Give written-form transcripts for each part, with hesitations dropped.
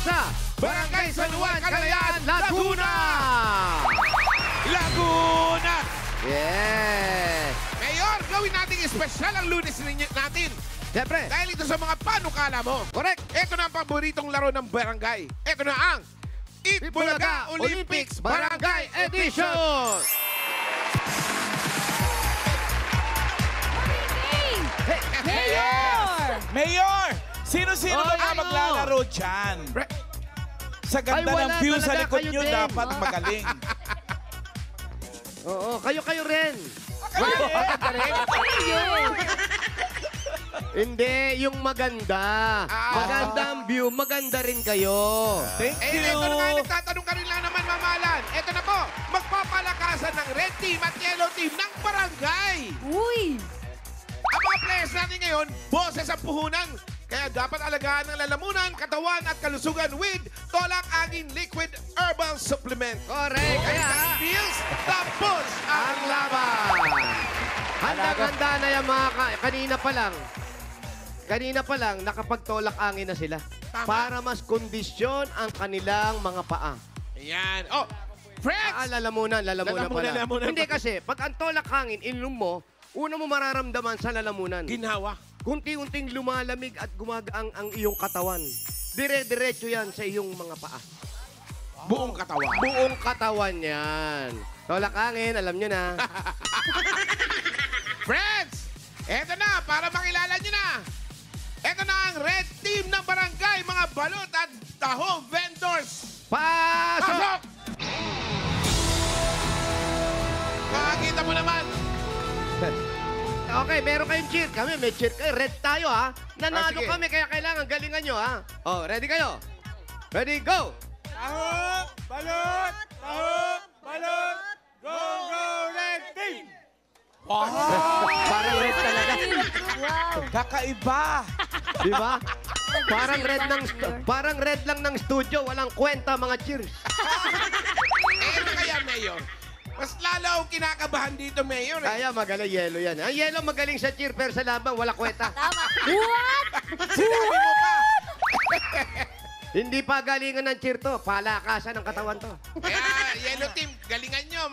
sa Barangay San Juan, Calayan, Laguna! Laguna! Yes! Mayor, gawin natin espesyal ang lunes natin. Siyempre, Dahil ito sa mga panukala mo. correct! Ito na ang paboritong laro ng barangay. Ito na ang Eat Bulaga Olympics Barangay Edition! Mayor! Mayor! Sino-sino Oh, ba nga ano? maglalaro dyan? Sa ganda Ay, wala ng view sa talaga likod kayo nyo, din. dapat magaling. Oo, kayo rin. Hindi, yung maganda. Maganda ang view, maganda rin kayo. Thank Eh, you. ito na nga, nagtatanong ka rin lang naman, mamalan. Ito na po, magpapalakasan ng red team at yellow team ng barangay. Uy! Ang mga players natin ngayon, boses ang puhunan. Kaya dapat alagaan ng lalamunan, katawan at kalusugan with Tolak Agin Liquid Herbal Supplement. Correct. Kaya, Feels tapos ang laban. handang-handa na yung mga kanina pa lang, nakapagtolak angin na sila. Tama. Para mas kondisyon ang kanilang mga paa. Ayan. Oh, friends! Lalamunan pala. Lalamunan. Hindi kasi, pag ang tolak hangin, ininom mo, una mo mararamdaman sa lalamunan. Ginhawa. Kunti-unting lumalamig at gumagaang ang iyong katawan. Dire-diretso yan sa iyong mga paa. Buong katawan. Buong katawan yan. Tolak hangin, alam nyo na. Friends! Eto na, para makilala nyo na. Eto na ang red team ng barangay, mga balot at taho vendors. Pasok! Pasok! Makakita mo naman. Okay, meron kayong cheer. Kami, may cheer kayo. Red tayo, ha? Nanalo sige. kami, kaya kailangan galingan nyo, ha? Oh, ready kayo? Ready, go! Taho! Balot! Taho! Balot! Go, go, red team! Parang red talaga. Wow! Kakaiba! Di ba? Parang red lang ng studio. Walang kwenta, mga cheers. Eto kaya, Mayor. Mas lalo akong kinakabahan dito, Mayor. Kaya magaling yellow yan. Ang yellow magaling sa cheer, pero sa laban, wala kwenta. Tama. What? Sinabi mo pa. Hindi pa galingan ng cheer to. Palakasan ng katawan to. Kaya, yellow team, galingan nyo.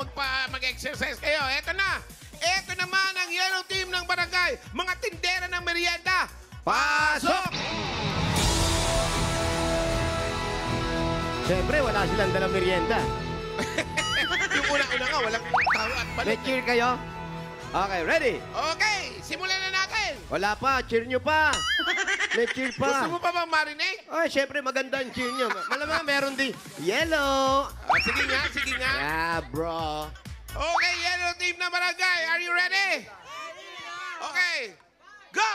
Mag-exercise kayo. Eto na. Eto naman ang yellow team ng barangay. Mga tindera ng merienda. Pasok! Siyempre, wala silang dalang merienda. Yung una-una nga, walang tao at May balot. cheer kayo? Okay, ready? Okay, simulan na natin. Wala pa, cheer nyo pa. May cheer Gusto pa. mo pa bang marinig? Ay, syempre maganda ang cheer nyo. Malamang meron din yellow. Sige nga, sige nga. Yeah, bro. Okay, yellow team ng barangay. Are you ready? Okay, go!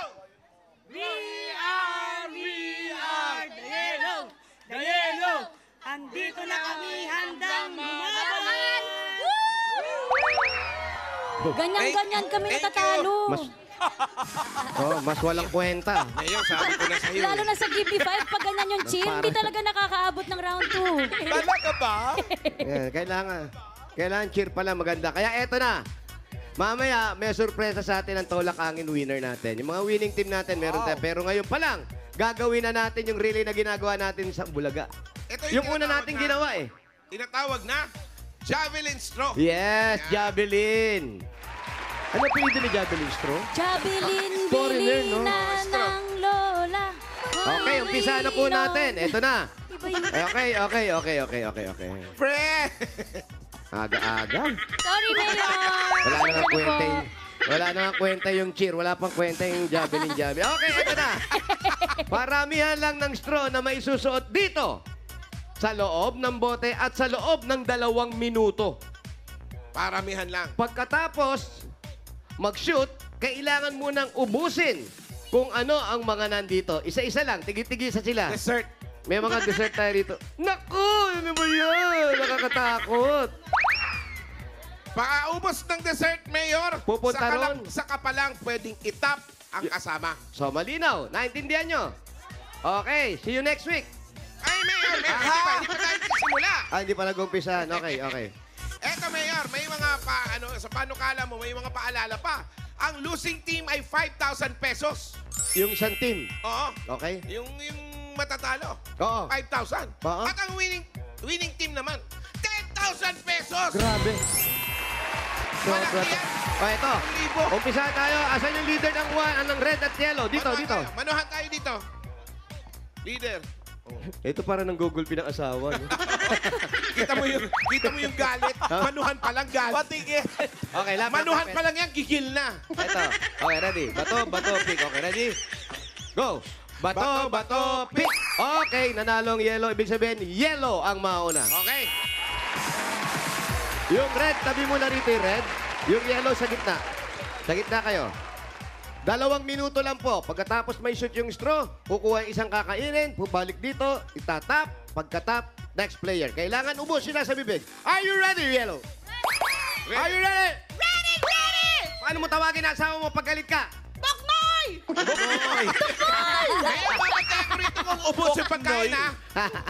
We are the yellow. Andito na kami handang lumaban. Ganyan-ganyan kami Thank you. natatalo. Mas walang kwenta. Ngayon, sabi ko na sa'yo. Lalo na sa GB5, pag ganyan yung cheer, hindi talaga nakakaabot ng round 2. Talaga ba? Yan, kailangan cheer pala maganda. Kaya eto na. Mamaya, may sorpresa sa atin ang Tolak Angin winner natin. Yung mga winning team natin, meron tayo. Pero ngayon pa lang, gagawin na natin yung relay na ginagawa natin sa Bulaga. Ito Yung una tinatawag nating na- ginawa eh. Tinatawag na javelin straw. Yes, Javelin. Ano pinili ni Javelin Straw? Javelin, Foreigner, bili no? na ng lola. Okay, umpisa na po natin. Eto na. Iba yun. Okay. Friend! Aga-aga. Sorry, Mayor. Wala Pasensya nang na kwenta po. yung... Wala nang kwenta yung cheer. Wala pang kwenta yung javelin. Okay, ito na. Paramihan lang ng straw na may susuot dito. Sa loob ng bote at sa loob ng 2 minuto. Paramihan lang. Pagkatapos mag-shoot, kailangan mo nang ubusin kung ano ang mga nandito. Isa-isa lang. Tigi-tigisa sila. Dessert. May mga dessert tayo dito. Naku! Ano ba yan? Nakakatakot. Pakaubos ng dessert, Mayor. Pupunta ron. Saka pa lang pwedeng itap ang kasama. So, malinaw. Naintindihan nyo? Okay. See you next week. Ay, Mayor, hindi pa tayo simula. Hindi pa nag-umpisahan. Okay. Eto, Mayor, may mga sa panukala mo, may mga paalala pa. Ang losing team ay 5,000 pesos. Yung isang team. Oo. Okay? Yung matatalo. Oo. 5,000. Oo. At ang winning team naman, 10,000 pesos. Grabe. Malaki yan. O, ito. 1,000. Umpisa tayo. Asan yung leader ng red at yellow? Dito, Manuhan dito. tayo. Manuhan tayo dito. Leader. Ito para ng Google pinang-asawa. No? Kita mo yung galit. Manuhan pa lang galit. Patigil. Okay, lapit. Manuhan lapit. pa lang yan, gigil na. Ito. Okay, ready? Bato, bato, pick. Okay, ready? Go! Bato, bato, pick! Okay, nanalo ang yellow. Ibig sabihin, yellow ang mauna. Okay. Yung red, tabi mo na rito yung red. Yung yellow sa gitna. Sa gitna kayo. 2 minuto lang po. Pagkatapos may shoot yung straw, kukuha yung isang kakainin, bubalik dito, itatap, pagkatap, next player. Kailangan ubos sila sa bibig. Are you ready, yellow? Are you ready? Ready, ready! Paano mo tawagin na asawa mo pag galit ka? Boknoy! Kaya papatay ko rito kung ubos yung pagkain, ha?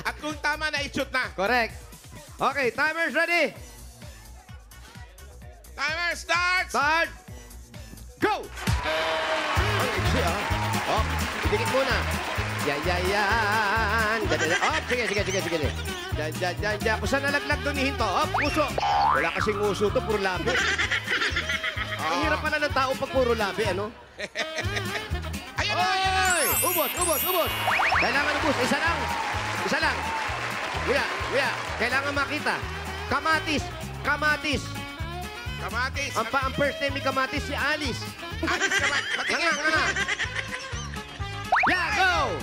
At kung tama na, i-shoot na. Correct. Okay, timer's ready. Timer starts! Start! Go! Ang iksi, ah. Oh, idikit muna. Yan. Oh, sige. Yan. Kung saan nalaglag doon, ihinto. Oh, puso. Wala kasing uso to, puro labi. Ang hirap pala ng tao pag puro labi, ano? Ayan na, ayan na! Oy! Ubos. Kailangan ubos. Isa lang. Kuya. Kailangan makita. Kamatis. Kamatis. Ang first name ni Kamatis, si Alice. Alis ka ba? Patingin. Nga. Yeah, go!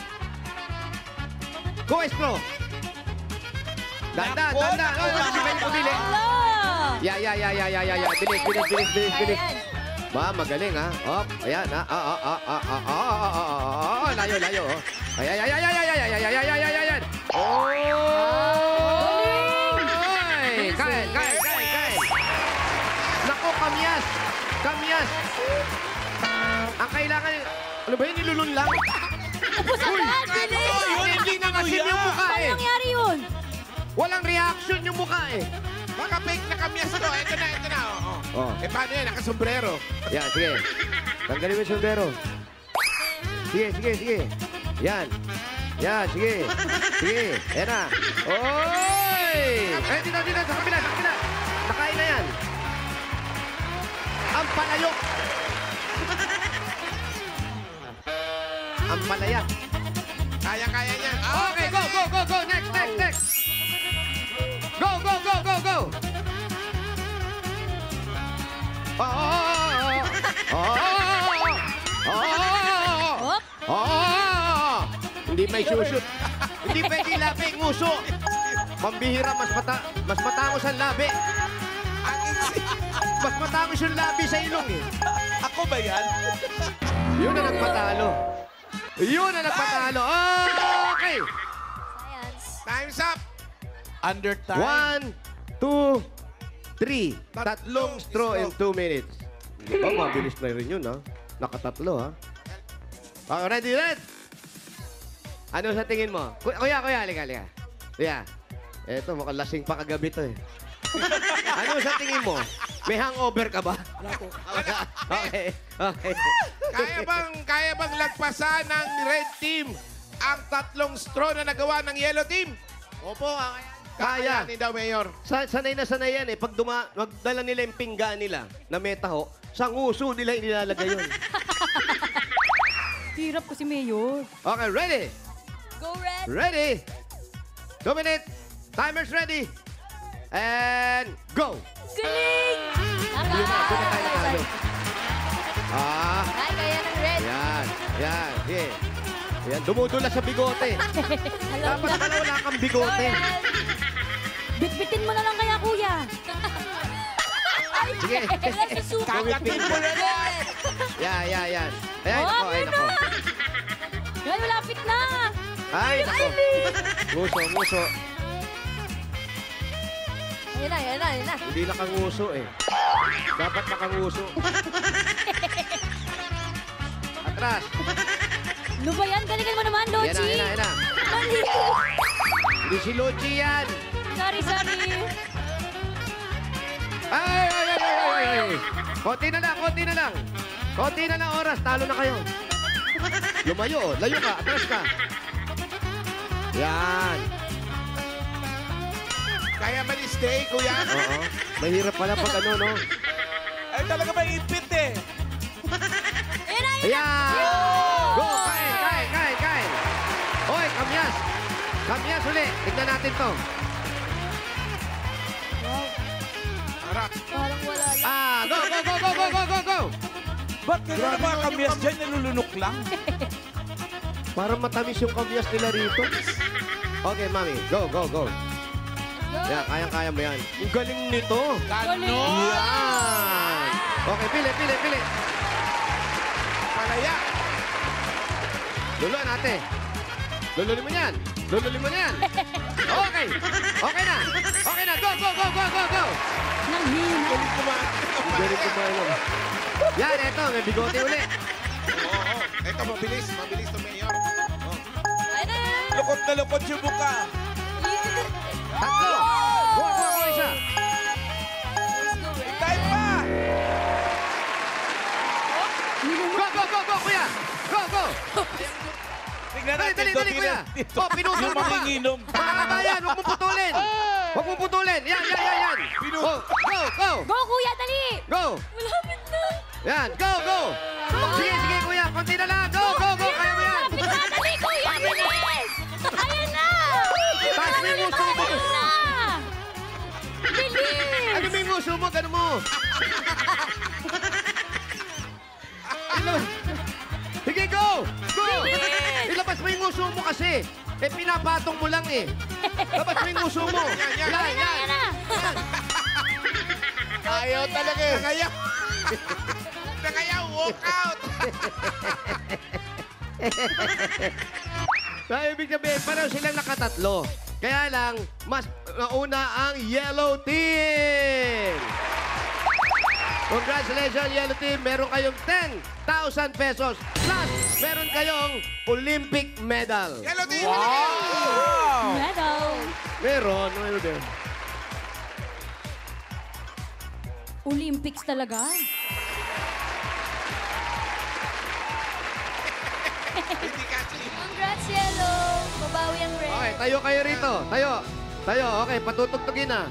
Go, Estro. Danda. Oh, si Ben pumili. Yeah. Bilis. Ba, magaling, ha? Op, ayan, ha? Layo. Ayan. Kain. Nako, kamyas. Ang kailangan, ano ba yun, nilulun lang? Pusagan, bilis! Hindi na masin yung mukha Paano eh. nangyari yun? Walang reaction yung mukha eh. Baka fake na kamyas to. Ito na. Oh. Eh, paano yan? Nakasombrero. Yan, sige. Tanggalin mo yung sombrero. Sige. Yan, sige. Ayan na. Oy! Eh, dito. Sa kabila. Nakain na yan. Ang palayok. Ang palayak. Kaya niya. Okay, go. Next. Go. Hindi may shoot. Hindi pwede labi, nguso. Pambihira, mas matangos ang labi. Mas matangos yung labi sa ilong eh. Ako ba yan? Yun na nagpatalo. Okay. Science. Time's up. Under time. 1, 2, 3. Tatlong straw in 2 minutes. Hindi ba, mabilis na rin yun, ha? Nakatatlo, ha? Okay, ready, red? Ano sa tingin mo? Kuya, halika. Kuya, eto, mukhang lasing pa kagabi to, eh. Ano sa tingin mo? May hangover ka ba? Okay. Kaya bang lagpasan ng red team ang tatlong straw na nagawa ng yellow team? Opo, kaya. Kakayanin daw, Mayor. Sanay na sanay yan, eh. Pag magdala nila yung pinggan nila na may taho, sa nguso nila inilalagay yun. Hirap ko si Mayor. Okay, ready? Go, Red! Ready? 2 minutes. Timer's ready. And go. Galing! Doon na tayo ng ano. Ay, kaya ng Red. Yan. Sige. Yan, dumudula sa bigote. Alam Dapat na. pala wala kang bigote. Bitbitin mo na lang kaya, kuya. Sige. Wala si Suki. Kagatin mo na Red! Yan. Ay, Oh, nako. yun na. Yan, malapit na. Ay, nako. Nguso. Yan na. Hindi nakanguso eh. Dapat nakanguso. Atras. Ano ba yan? Galingan mo naman, Lochi. Yan na. Mali. Hindi si Lochi yan. Sorry. Ay! Konti na lang oras. Talo na kayo. Lumayo. Layo ka. Atras ka. Yan. Kaya man stay, kuya. Oo. Mahirap pala pag ano, no? Ay, talaga may ipit eh. Ayan! Go! Kain! Hoy, kamyas! Kamyas uli. Tignan natin to. Harap. Parang wala lang. Go! Ba't ganun ang mga kamyas dyan? Nalulunok lang. Parang matamis yung kamyas nila rito. Okay, mami. Go. Yan, kayang-kaya mo yan. Ang galing nito. Ganon. Yan! Okay, pili. Palaya. Luluan ate. Lululin mo yan. Okay. Okay na. Go. Nanghina. Galing kumain. Galing kumain. Yan, eto. May bigote uli. Oo. Ito, mabilis to Mayor. Oh. Ay na! Lukot na lukot yung buka. Tatlo. Go, isa. Time pa! Go, kuya. Go. Tingnan Dali, natin. kuya. Dito. Oh, pinutol Yung mo pa. manginginom. Mga kabayan, huwag mong putulin. Yan. Go. Go, kuya, dali! Go. Malapit na. Yan, go. Sige, kuya. Konti na lang. Go. Kaya mo yan. Malapit na, dali, kuya, bilis! Ayan na! Taas mo yung nguso mo. Ayan na! Bilis! Ano mo yung nguso mo? Ganun mo. Sige, go. Bilis! Ilabas mo yung nguso mo kasi. Pinapatong mo lang eh. Labas mo yung nguso mo. Yan. Ayan na! Ayaw talaga. Nangayaw, walk out. So, ibig sabihin, pareho silang nakatatlo. Kaya lang, mas nauna ang yellow team. Congratulations, yellow team. Meron kayong 10,000 pesos. Plus, meron kayong Olympic medal. Yellow team. Medal! Meron din. Olympics talaga. Hindi kasi. Congrats, Yellow! Babawi ang red. Okay, tayo kayo rito. Tayo. Okay, patutugtugin na.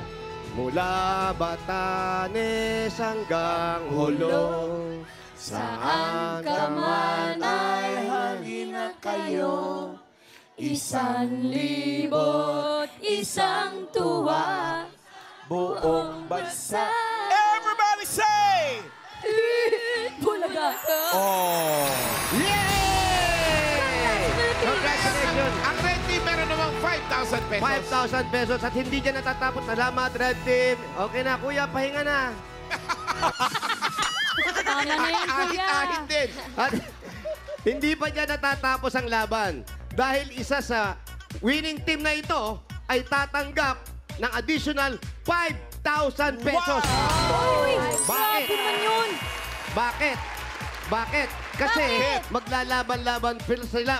Mula Batanes hanggang Hulo, saan ka man ay hangin na kayo. 1,000 isang tuwa. Buong bansa. Everybody say! Bulaga. Oh! Yay! Congratulations! Ang red team meron namang 5,000 pesos. 5,000 pesos at hindi dyan natatapos. Salamat, Red Team. Okay na, kuya, pahinga na. Tama na yan, kuya. Ahit din. At hindi pa dyan natatapos ang laban. Dahil isa sa winning team na ito ay tatanggap ng additional 5,000 pesos. Uy! Bakit? Grabe naman yun. Bakit? Kasi Bakit?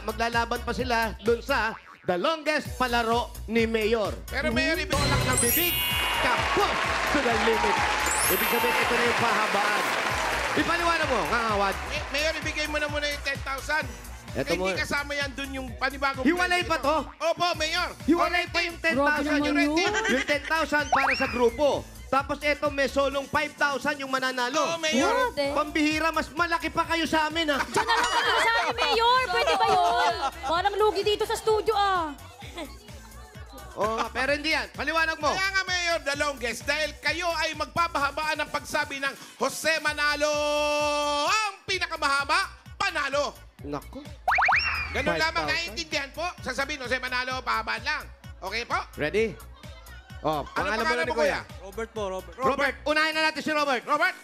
maglalaban pa sila dun sa the longest palaro ni Mayor. Pero Mayor, ibig Tolak ng bibig, kapos to the limit. Ibig sabihin, ito na yung pahabaan. Ipaliwanag mo, ngangawad. Mayor, ibigay mo na muna yung 10,000. Eto Hindi mo. kasama yan dun yung panibagong... Hiwalay pa to? Opo, Mayor. Hiwalay pa yung 10,000. Grabe Yung naman red team, yun. yung 10,000 para sa grupo. Tapos eto, may solong 5,000 yung mananalo. Oo, Mayor. What? Pambihira, mas malaki pa kayo sa amin, ha? Diyan na lang kami sa akin, Mayor. Pwede ba yun? Parang lugi dito sa studio, ah. Oo, pero hindi yan. Paliwanag mo. Kaya nga, Mayor, the longest. Dahil kayo ay magpapahabaan ng pagsabi ng Jose Manalo. Ang pinakamahaba, panalo. Nako. Ganun 5,000. lamang naiintindihan po. Sasabihin, Jose Manalo, pahabaan lang. Okay po? Ready? Oh, Ano pangalan mo pangalan na ni mo, Kuya. Kuya? Robert po, Robert. Robert, unahin na natin si Robert. Robert?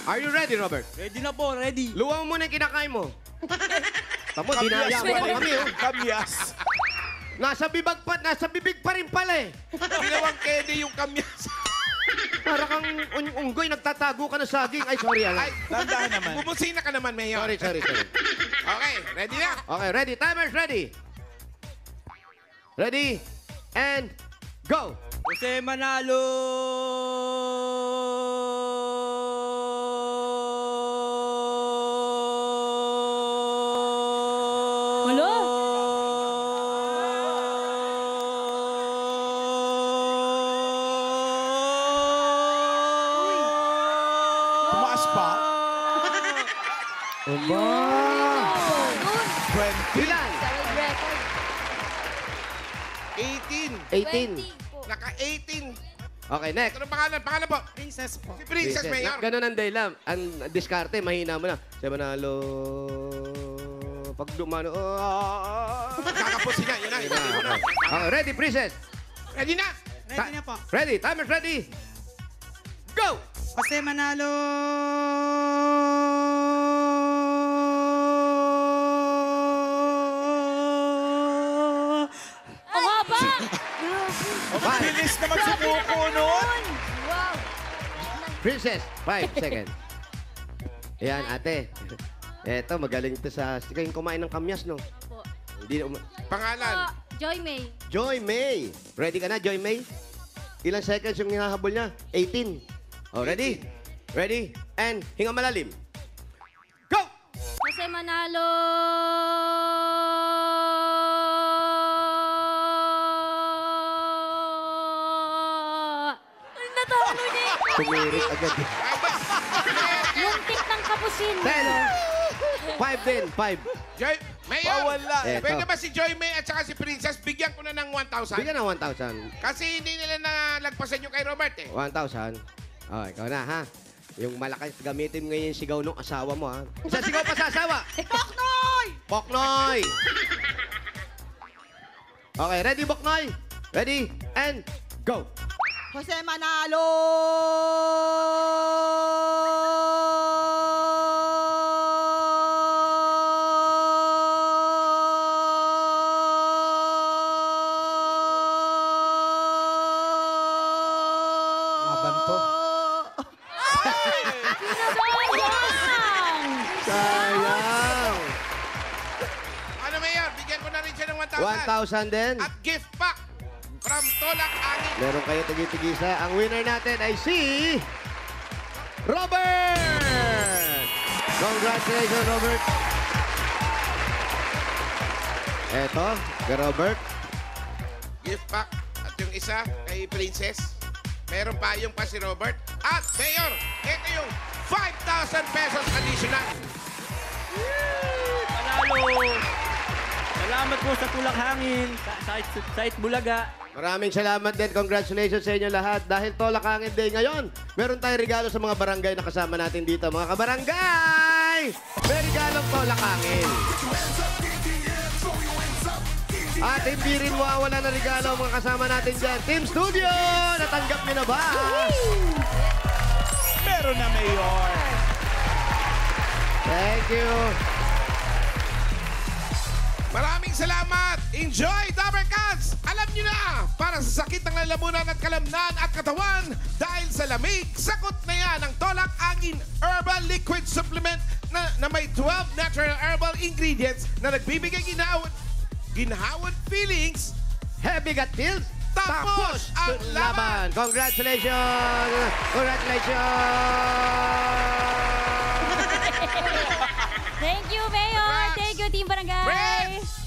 Are you ready, Robert? Ready na po, ready. Luwang mo muna yung kinakain mo. Tamo, dinaya mo pa kami, oh. Kamyas. Nasa bibig pa rin pala eh. Ginawang kede yung kamyas. Para kang unggoy, nagtatago ka na saging. Ay, sorry, Ay, Dandahan naman. bumusina ka naman, Mayor. Sorry. Okay, ready na? Okay, ready. Timer's ready. Ready, and go. Jose Manalo! Wala. Mataas pa. Aba! 20. Ilan? 18. 18. Naka-18. Okay, next. Ano pangalan? Pangalan po? Princess po. Si Princess Mayor. Ganun ang dahilan. Ang diskarte, mahina mo na. Siya manalo. Pag dumano. Kakapos sila. Yun na. Okay, ready, Princess? Ready na? Ready na po. Ready, timer's ready. Go! Jose Manalo. Ang haba! Ang bilis naman sumuko nun. Wow! Princess, 5 seconds. Ayan, ate. Eto, magaling ito sa... Kayong kumain ng kamyas, no? Po. Hindi na Pangalan? Joy May. Joy May. Ready ka na, Joy May? Ilang seconds yung hinahabol niya? 18. Oh, ready? Ready? And hinga malalim. Go! Jose Manalo. Natalo niya. Tumirik agad. Muntik ng kapusin. 10. 5 din, 5. Joy, Mayor. Wala. Eto. Pwede ba si Joy May at saka si Princess, bigyan ko na ng 1,000? Bigyan ng 1,000. Kasi hindi nila nalagpasan yung kay Robert eh. 1,000. Oh, ikaw na, ha? Yung malakas gamitin mo ngayon yung sigaw ng asawa mo, ha? Isa sigaw pa sa asawa. Poknoy! Boknoy! Okay, ready, Boknoy? Ready? And go! Jose Manalo. Laban to. Sayang! Sayang! Ano, Mayor? Bigyan ko na rin siya ng 1,000. 1,000 din. At gift pack from Tolak Angin. Meron kayo tagi-tigisa. Ang winner natin ay si... Robert! Congratulations, Robert. Eto, kay Robert. Gift pack. At yung isa kay Princess. Meron pa yung pa si Robert. At Mayor, ito yung 5,000 pesos additional. Panalo! Salamat po sa tulak hangin, sa Bulaga. Maraming salamat din. Congratulations sa inyo lahat. Dahil Tolak Hangin Day ngayon, meron tayong regalo sa mga barangay na kasama natin dito. Mga kabarangay! May regalong Tolak Hangin. At hindi rin mawawala na regalo ang mga kasama natin dyan. Team Studio! Natanggap niyo na ba? Meron na, Mayor. Thank you. Maraming salamat! Enjoy, Dabber Cats! Alam nyo na, para sa sakit ng lalamunan at kalamnan at katawan, dahil sa lamig, sakot na yan ang Tolak Angin Herbal Liquid Supplement na may 12 natural herbal ingredients na nagbibigay ginhawan feelings. Happy got pills? Tapos ang laban! Congratulations! Congratulations! Thank you, Mayor! Congrats! Thank you, Team Barangay! Friends!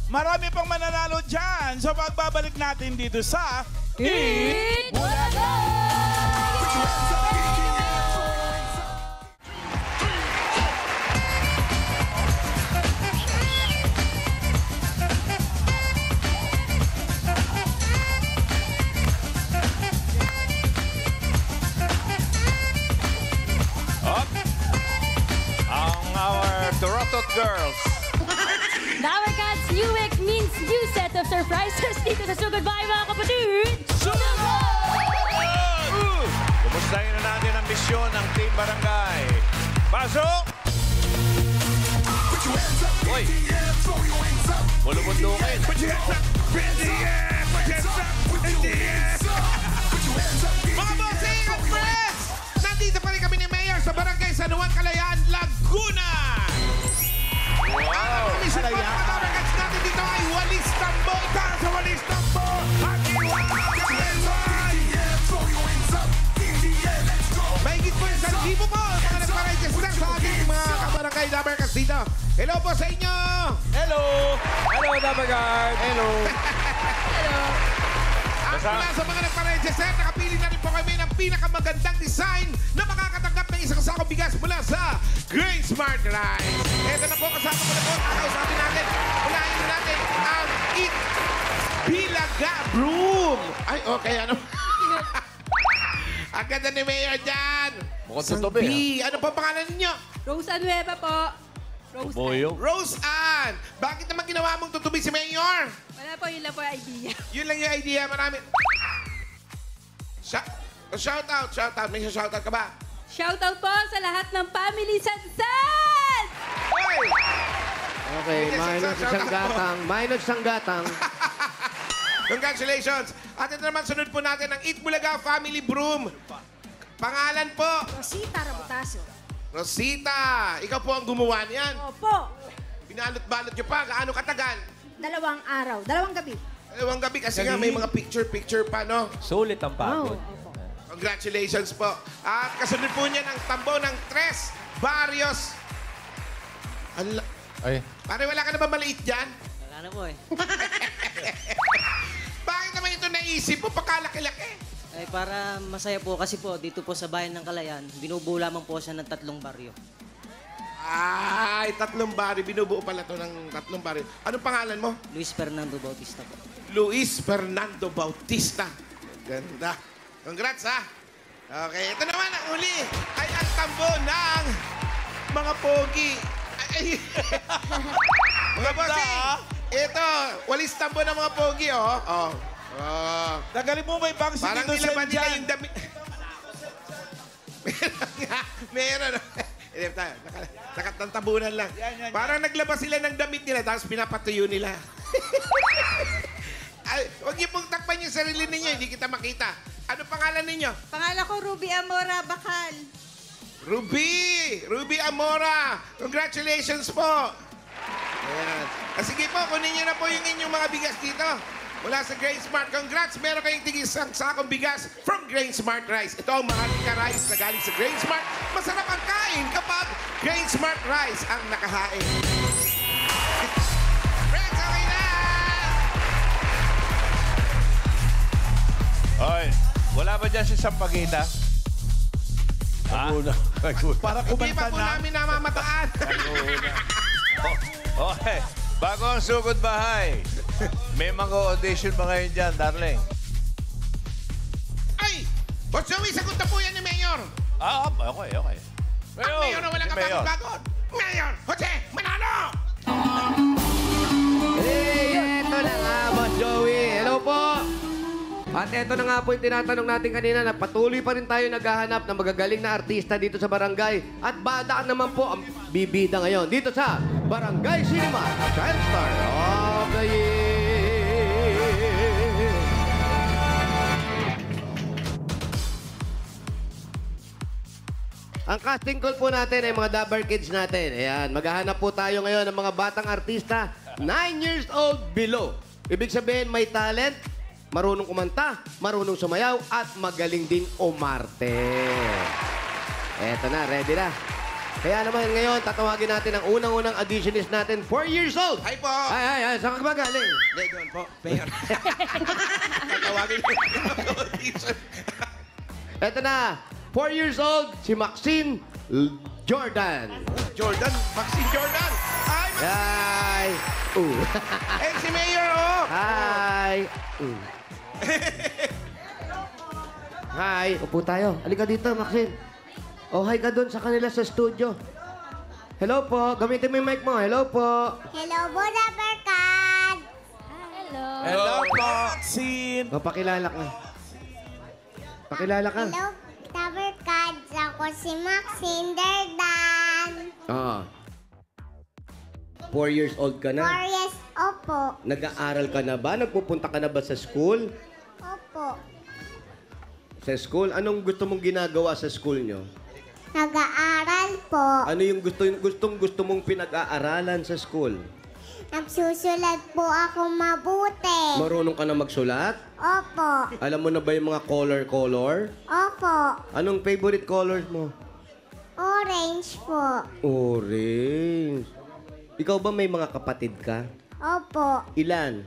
Marami pang mananalo dyan sa pagbabalik natin dito sa Eat Bulaga! ang our Dorotot Girls. Our Cats New Week means new set of surprises dito sa Sugod Bahay, mga kapatid! Kumustahin na natin ang misyon ng Team Barangay. Pasok! Hoy! Mulubundukin. Mga bossing at friends! Nandito pa rin kami ni Mayor sa Barangay San Juan, Kalayaan, Laguna! Ang mission para mga Dabber Cats natin dito ay Walis Tambo! Itaas sa Walis Tambo! Mahigit po yung 1,000 po mga nagpa-register sa ating mga kabarangay Dabber Cats dito. Hello po sa inyo! Hello! Hello, Dabber Guard! Hello. At mula sa mga nagpa-register, nakapili na rin po kami ng pinakamagandang design na makakatanggap ng isang sakong bigas mula sa Grain Smart Rice. Ito na po, kasama ko na po. Kakausapin natin. Unahin natin ang Eat Bilaga Broom. Ay, okay, ano? Ang ganda ni Mayor dyan. Mukhang tutubi, Ano po pangalan ninyo? Rose Anueva po. Rose Boyong. Rose Ann. Bakit naman ginawa mong tutubi si Mayor? Wala po, yun lang po yung idea. Yun lang yung idea. Marami. Shout out. May shout out ka ba? Shoutout po sa lahat ng family Sansan! Hoy! Okay, minus isang gatang. Minus isang gatang. Congratulations. At ito naman, sunod po natin ang Eat Bulaga Family Broom. Pangalan po, Rosita Rabutaso. Rosita. Ikaw po ang gumawa niyan. Opo. Binalot-balot niyo pa. Gaano katagal? 2 araw, 2 gabi. Dalawang gabi kasi nga may mga picture pa, no? Sulit ang pagod. Congratulations po. At kasunod po niyan ang tambo ng Tres Barrios. Ay, Pare, wala ka na ba maliit dyan? Wala na po eh. Bakit naman ito naisip mo? Pagkalaki-laki. Ay para masaya po kasi po dito po sa bayan ng Kalayan, binubuo lamang po siya ng 3 baryo. Ay, 3 baryo. Binubuo pala ito ng 3 baryo. Anong pangalan mo? Luis Fernando Bautista po. Luis Fernando Bautista. Ganda. Congrats, ha? Okay, ito naman ang uli. Ay ang tambo ng mga pogi. Ay, mga bossing. Ito, walis tambo ng mga pogi, oh. Oh. Oh. tagalin mo may bangsi Parang dito sa nilaban nila dyan. yung damit. Meron nga. Meron. Hindi tayo. Nakatantabunan lang. Yan. Parang naglabas sila ng damit nila tapos pinapatuyo nila. Ay, huwag niyo pong takpan yung sarili ninyo. Hindi kita makita. Ano pangalan ninyo? Pangalan ko Ruby Amora Bakal. Ruby! Ruby Amora! Congratulations po! Ayan. Sige po, kunin niyo na po yung inyong mga bigas dito. Mula sa Grain Smart. Congrats! Meron kayong tigisang sakong bigas from Grain Smart Rice. Ito ang Maharlika Rice na galing sa Grain Smart. Masarap ang kain kapag Grain Smart Rice ang nakahain. Friends, okay na! Oy, wala ba dyan si Sampaguita? Ha? Para Hindi pa po namin namamataan. Okay, bago ang sugod bahay. May mga audition ba ngayon dyan, darling? Ay! Boss Joey, sagot na po yan ni Mayor. Okay. Ang Mayor na walang si Mayor. kapagod-bagod. Mayor Jose Manalo! Hey, eto na nga, Boss Joey. Hello po. At eto na nga po yung tinatanong natin kanina na patuloy pa rin tayo naghahanap ng magagaling na artista dito sa barangay. At bada naman po ang bibida ngayon dito sa Barangay Cinema Child Star of the Year. Ang casting call po natin ay mga Dabber Kids natin. Ayan, maghahanap po tayo ngayon ng mga batang artista 9 years old below. Ibig sabihin may talent, marunong kumanta, marunong sumayaw, at magaling ding umarte. Eto na, ready na. Kaya naman ngayon, tatawagin natin ang unang-unang auditionist natin, 4 years old. Hi po! Ay, saan ka ba galing? Hindi, doon po. Mayor. Tatawagin ko yung audition. Eto na, 4 years old, si Maxine Jordan. Jordan, Maxine Jordan. Hi, Maxine! Hi! Eh, si Mayor, oh! Hi! Hi! Upo tayo. Halika dito, Maxine. Oh, hi ka doon sa kanila sa studio. Hello po. Gamitin mo yung mic mo. Hello po. Hello, Buddha Berkad! Hello. Hello po, Sin. Oh, pakilala ka. Pakilala ka. Hello, Taberkad. Ako si Maxine Derdan. Oo. 4 years old ka na. Warriors, opo. Nag-aaral ka na ba? Nagpupunta ka na ba sa school? Opo. Sa school? Anong gusto mong ginagawa sa school nyo? Nag-aaral po. Ano yung gusto mong pinag-aaralan sa school? Nagsusulat po ako mabuti. Marunong ka na magsulat? Opo. Alam mo na ba yung mga color? Opo. Anong favorite colors mo? Orange po. Orange. Ikaw ba may mga kapatid ka? Opo. Ilan?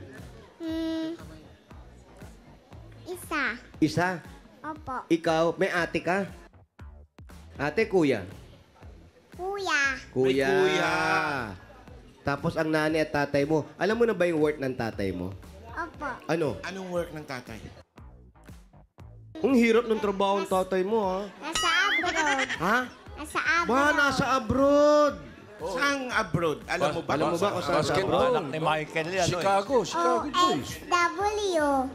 Isa. Isa. Opo. Ikaw, may ate ka? Ate, kuya? Kuya. Kuya. May kuya. Tapos ang nanay at tatay mo. Alam mo na ba yung work ng tatay mo? Opo. Ano? Anong work ng tatay? Ang hirap ng trabaho ng tatay mo, ha? Nasa abroad. Ha? Nasa abroad. Ba, nasa abroad. Saang abroad? Alam mo ba? Alam mo ba kung saan sa abroad? Anak ni Michael yan. Chicago, Chicago boys. OFW.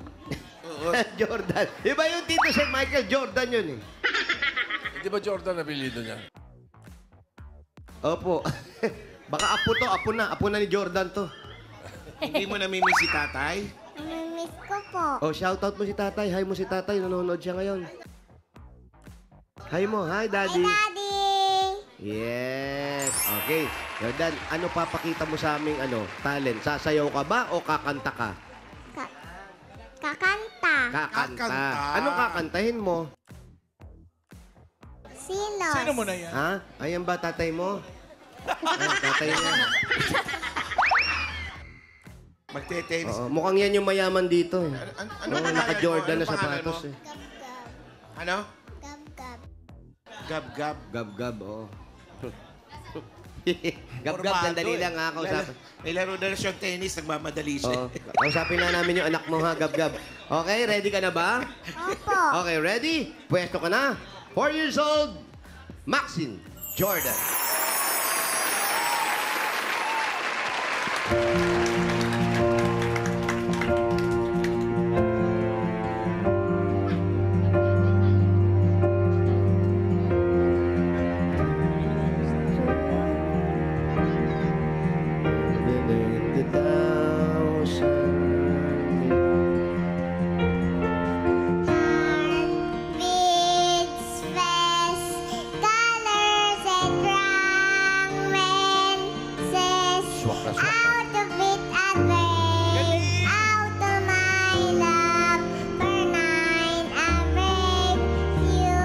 Jordan. Iba yung Tito St. Michael Jordan yun, eh. Di ba Jordan nabilido niya? Opo. Baka apo to, apo na ni Jordan to. Hindi mo namimiss si tatay? Namimiss ko po. Oh, shoutout mo si tatay. Hi mo si tatay. Nanonood siya ngayon. Hi mo. Hi, Hi, daddy. Daddy. Yes. Okay. Jordan, ano papakita mo sa aming talent? Sasayaw ka ba o kakanta ka? Kakanta. Kakanta. Kakanta. Anong kakantahin mo? Silos. Sino mo na yan? Ha? Ayan ba tatay mo? Ay, tatay niya. Magte-tennis. Oo, mukhang yan yung mayaman dito. Eh. Ano Oo, pangalan naka-Jordan mo? na Ano pangalan sapatos. mo? Eh. Ano? Gab-gab. Gab-gab. Gab-gab, oo. Gab-gab, sandali lang ha. Kausapin. Nilaro na siya tennis, nagmamadali siya. Oo. Kausapin na namin yung anak mo ha, Gab-gab. Okay, ready ka na ba? Opo. Okay, ready? Pwesto ka na. 4 years old, Maxine Jordan. Beats, vests, colors, and romances. Out of it, advent. Out of my love. For 9, I break you.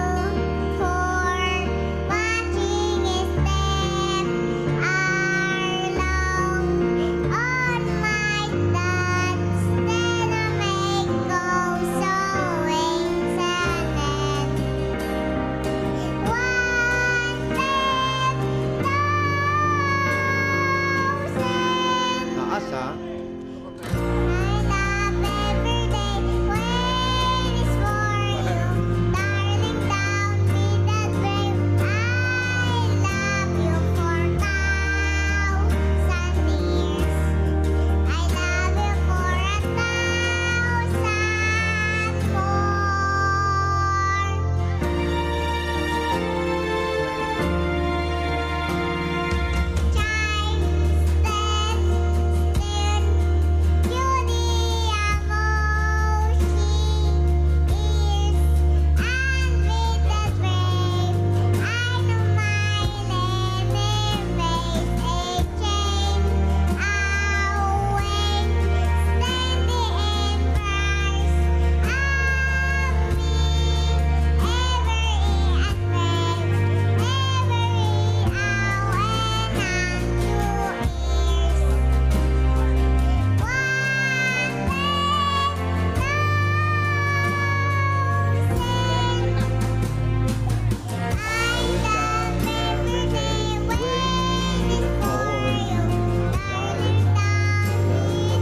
For watching his step. Are long on my thoughts. Then I make go sewing sandals. Taas ha. I love every day when it's for you, darling. Down with that brave. I love you for 1,000 years. I love you for 1,000 more. Chimes that stand, beauty of she is, and with that brave, I know my land embrace a chain. Away, standing in price of me, every and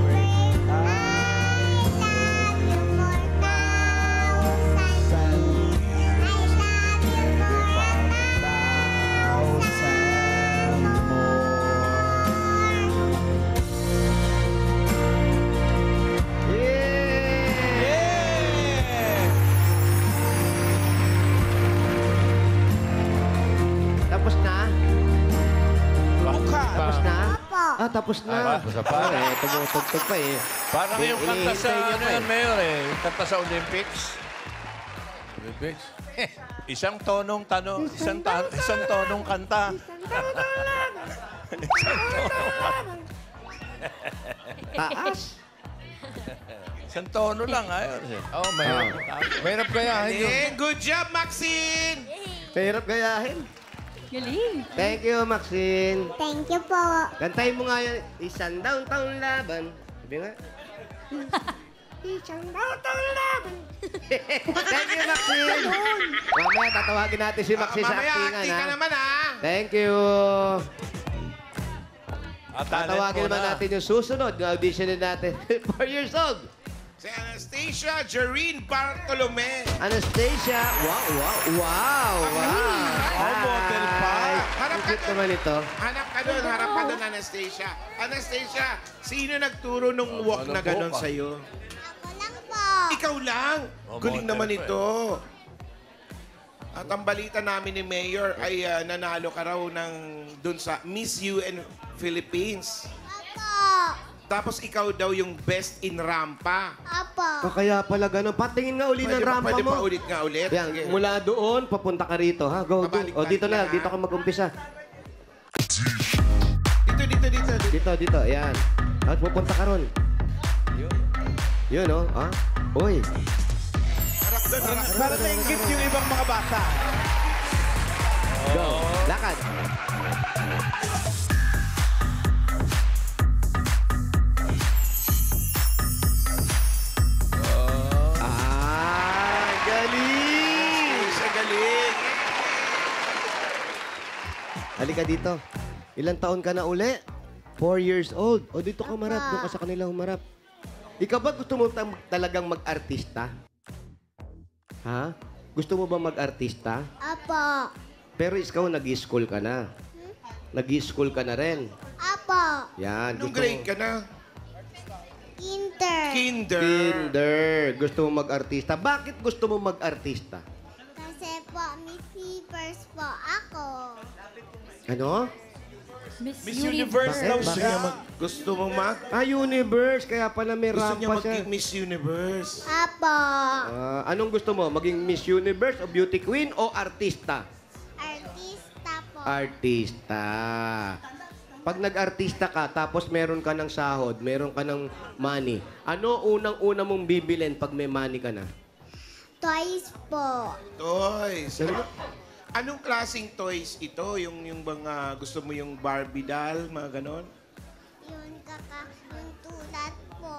brave, every hour and unto Tapos na? Mukha. Tapos na? Opo. Ah, tapos na. Tapos na pa. Tumutugtog pa eh. Parang yung kanta sa, Hinihintay niya pa eh. Mayor yung kanta sa Olympics. Olympics. Isang tonong isang tonong kanta. Taas. Isang tono lang, ayos eh. Oh, mahirap kaya. Good job, Maxine! Mahirap gayahin. Galing. Thank you, Maxine. Thank you po. Kantahin mo nga yan. Isang downtown laban. Sabi nga. Isang natalaman. Thank you, Maxine. Mamaya, tatawagin natin si Maxine sa Mamaya, actingan, acting ka ha? naman, ha? Thank you. At Tatawagin naman natin yung susunod na auditionin natin. 4 years old. Si Anastasia Jareen Bartolome. Anastasia. Wow. model pa. Ay, Harap ang ka cute doon. naman ito. Harap ka doon, Anastasia. Anastasia, sino nagturo nung walk na ganon boka. sa'yo? Ako lang po. Ikaw lang. Galing model naman pa eh. ito. At ang balita namin ni Mayor ay nanalo ka raw ng dun sa Miss UN Philippines. Apo. Tapos ikaw daw yung best in rampa. Apo. Kaya pala ganun. Patingin nga uli ng rampa Pwede mo. pa ulit nga ulit. Yan, Sige. mula doon, papunta ka rito, ha? Go. Pabalik-balik O, dito na. lang, Dito ha? ka mag-umpisa. Dito. Dito. Yan. At pupunta ka ron. Yun, oh. Ha? Uy. Harap doon, harap. Para nainggit yung ibang mga bata. Go. Lakad. Galing! Sa galing. Halika dito. Ilang taon ka na uli? 4 years old. O dito ka humarap. Doon ka sa kanila humarap. Ikaw ba gusto mo talagang mag-artista? Ha? Gusto mo ba mag-artista? Apo. Pero ikaw nag-school ka na. Nag-school ka na rin. Apo. Yan. Anong grade ka na? Kinder. Kinder. Kinder. Gusto mo mag-artista. Bakit gusto mo mag-artista? Kasi po, Miss Peepers po ako. Ano? Miss Miss Universe. Universe daw Bakit? siya. Gusto mo mag... Ah, Universe. Kaya pala may Gusto niya rampa siya. maging Miss Universe. Apo. Anong gusto mo? Maging Miss Universe o Beauty Queen o artista? Artista po. Artista. Pag nag-artista ka, tapos meron ka ng sahod, meron ka ng money, ano unang-una mong bibilin pag may money ka na? Toys po. Toys. Anong klaseng toys ito? Yung bang gusto mo yung Barbie doll, mga ganon? Yung tulad po.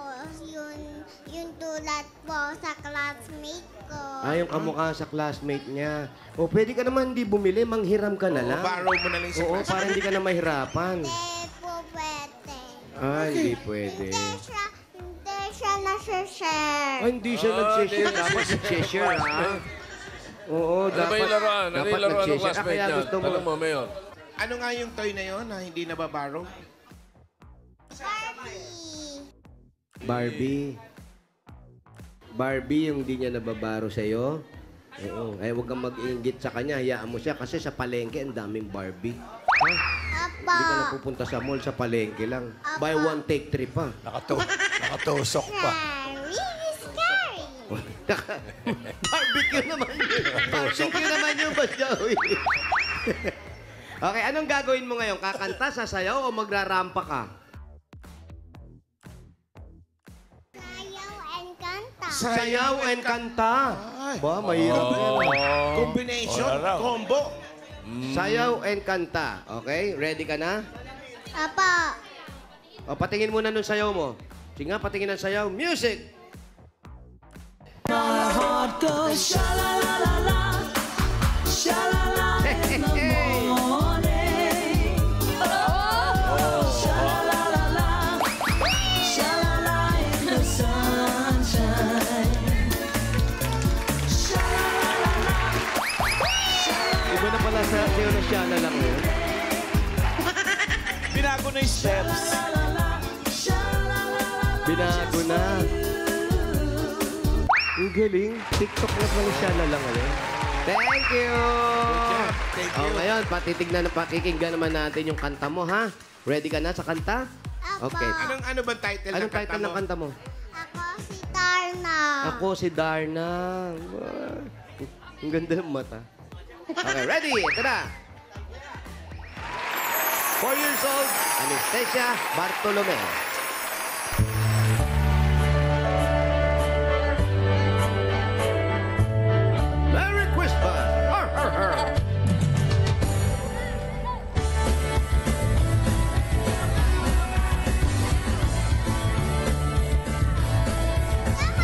Yung tulad po sa classmate ko. Yung kamukha sa classmate niya. O, pwede ka naman hindi bumili, manghiram ka na lang. Borrow mo na lang sa Oo, class. para hindi ka na mahirapan. Hindi po pwede. Hindi pwede. Hindi siya nasa-share. Hindi siya nag-share. Dapat nag-share, ha? Oo, Ano ba dapat. yung laruan? Ano yung laruan ng classmate Kaya niya? gusto mo. Tanong mo, Mayor. Ano nga yung toy na yon na hindi nababorrow? Barbie. Barbie yung di niya nababaro sa'yo. Oo. Ay, huwag kang mag-inggit sa kanya. Hayaan mo siya kasi sa palengke ang daming Barbie. Ha? Apo. Hindi ka na pupunta sa mall, sa palengke lang. Buy one, take three pa. Nakatusok pa. Scary, scary. Barbecue naman yun. Barbecue naman yun, Boss Joey. Okay, anong gagawin mo ngayon? Kakanta, sasayaw o magrarampa ka? Sayaw and kanta. Sayaw and kanta. Ay. Ba, mahirap yan. Combination, Wala raw. combo. Sayaw and kanta. Okay, ready ka na? Apo. O, patingin muna nung sayaw mo. Sige nga, patingin ang sayaw. Music! Iba na pala sa sayaw na siya na lang yun. Binago na yung steps. Binago na. Ang galing. TikTok na pala siya na lang ngayon. Thank you! Thank you. Ngayon, pakikinggan naman natin yung kanta mo, ha? Ready ka na sa kanta? Apo. Okay. Ano bang title Anong ng kanta title mo? ng kanta mo? Ako si Darna. Ako si Darna. Wow. Ang ganda ng mata. Okay, ready? Ito na. 4 years old, Anastasia Bartolome. Merry Christmas! Har, har, har. Tama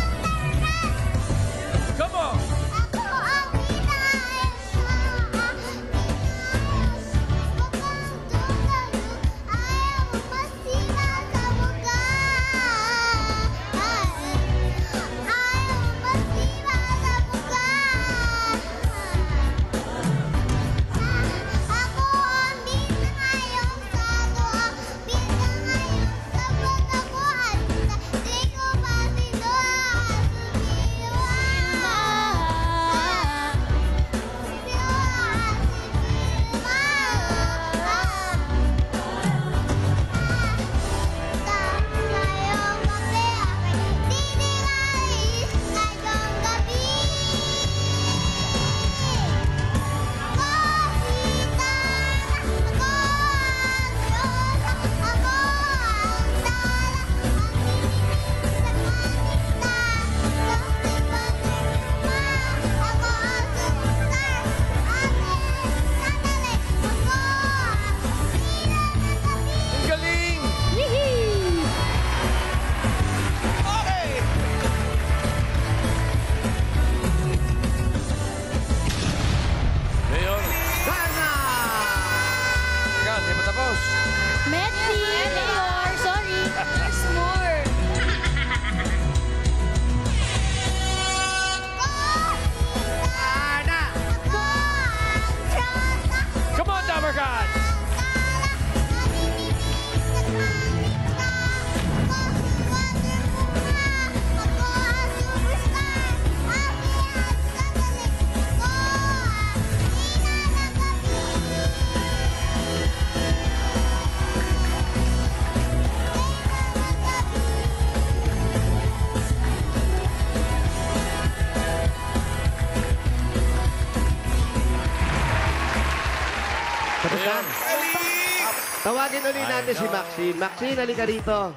Tawagin ulit natin si Maxine. Maxine, halika rito.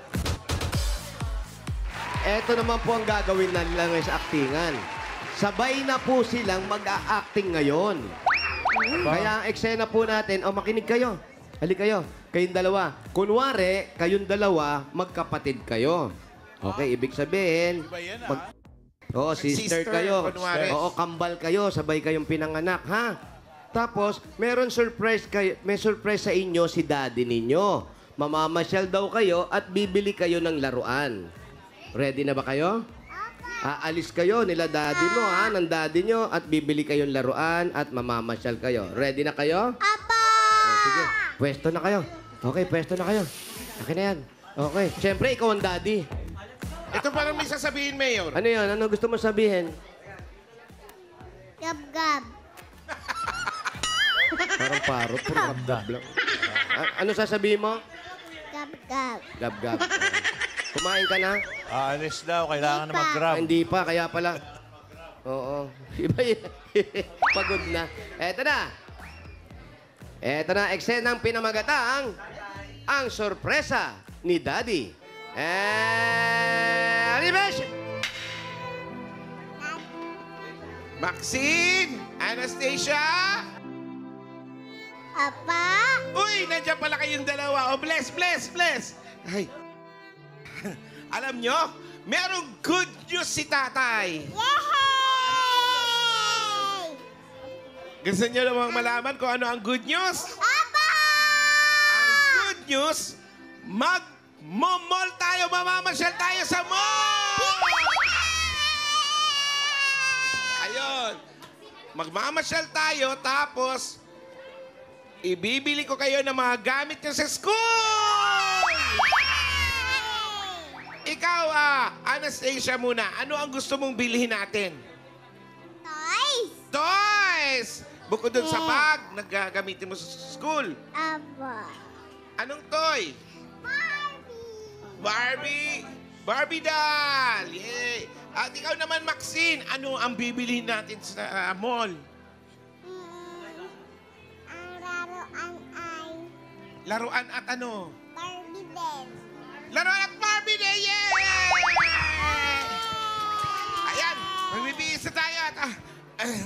Eto naman po ang gagawin na nila ngayon sa aktingan. Sabay na po silang mag-a-acting ngayon. Kaya ang eksena po natin, makinig kayo. Halika kayo, kayong dalawa. Kunwari, kayong dalawa, magkapatid kayo. Okay, ibig sabihin... Oo, sister kayo. kunwari. Oo, kambal kayo. Sabay kayong pinanganak, ha? Tapos, may surprise sa inyo si daddy ninyo. Mamamasyal daw kayo at bibili kayo ng laruan. Ready na ba kayo? Aalis kayo nila daddy mo, ha? Ng daddy nyo at bibili kayong laruan at mamamasyal kayo. Ready na kayo? Apa! Sige, pwesto na kayo. Okay, pwesto na kayo. Akin na yan. Okay. Siyempre, ikaw ang daddy. Ito parang may sasabihin, Mayor. Ano yun? Ano gusto mo sabihin? Gab-gab. Parang parot. Puro gab-gab lang. Ano sasabihin mo? Gab-gab. Gab-gab. Kumain ka na? Aalis daw, kailangan na mag-grab. Hindi pa, kaya pala. Oo. Iba yun. Pagod na. Eto na. Eto na, eksenang pinamagatang ang sorpresa ni Daddy. Animation! Maxine! Anastasia! Apa? Uy, nandiyan pala kayong dalawa. Bless. Ay. Alam nyo, merong good news si tatay. Yay! Gusto nyo namang malaman kung ano ang good news? Apa! Ang good news, mag-mall tayo, mamamasyal tayo sa mall! Ayun. Magmamasyal tayo, tapos ibibili ko kayo ng mga gamit nyo sa school! Ikaw, Anastasia muna, ano ang gusto mong bilhin natin? Toys! Toys! Bukod dun sa bag, naggagamitin mo sa school. Apa? Anong toy? Barbie! Barbie doll! Yay! At ikaw naman, Maxine, ano ang bibilihin natin sa mall? Ang laruan ay Laruan at ano? Barbie din. Laruan at Barbie Day! Yay! Ayan, magbibihis na tayo at...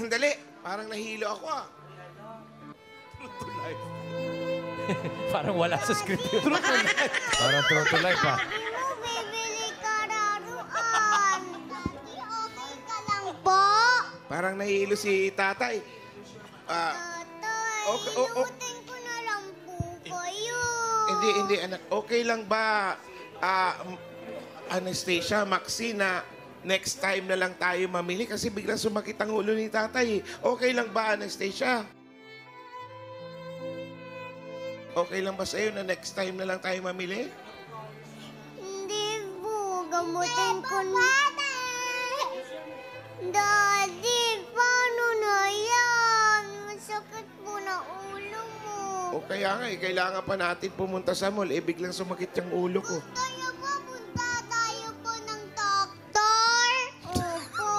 dali, parang nahilo ako Parang wala sa script yun. Parang true to life, Mo, bibili ka laruan. Daddy, okay ka lang po? Parang nahilo si tatay. Tatay, Okay, inutin ko na lang po kayo. Hindi, anak. Okay lang ba, Anastasia, Maxine, na next time na lang tayo mamili kasi biglang sumakit ang ulo ni tatay. Okay lang ba, Anastasia? Okay lang ba sa'yo na next time na lang tayo mamili? Hindi po, gamutin ko na. Daddy, paano na yan? Masakit po na ulo mo. O kaya nga, kailangan pa natin pumunta sa mall. Biglang sumakit yung ulo ko. Kaya ba punta tayo po ng doktor? Opo.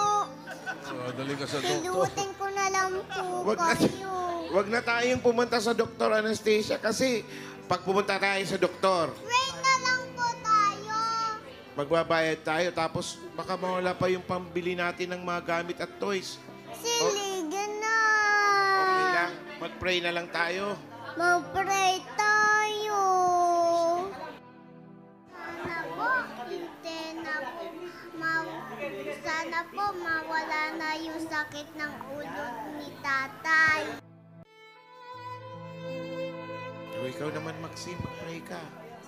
Dali ka sa doktor. Inutin ko na lang po Wag na, kayo. wag na tayong pumunta sa doktor, Anastasia, kasi pag pumunta tayo sa doktor, Pray na lang po tayo. magbabayad tayo, tapos baka mawala pa yung pambili natin ng mga gamit at toys. Siligan na. Okay lang, mag-pray na lang tayo. Mag-pray tayo. Sana po, hindi na sana po mawala na yung sakit ng ulo ni tatay. O, ikaw naman, Maxine, mag-pray ka.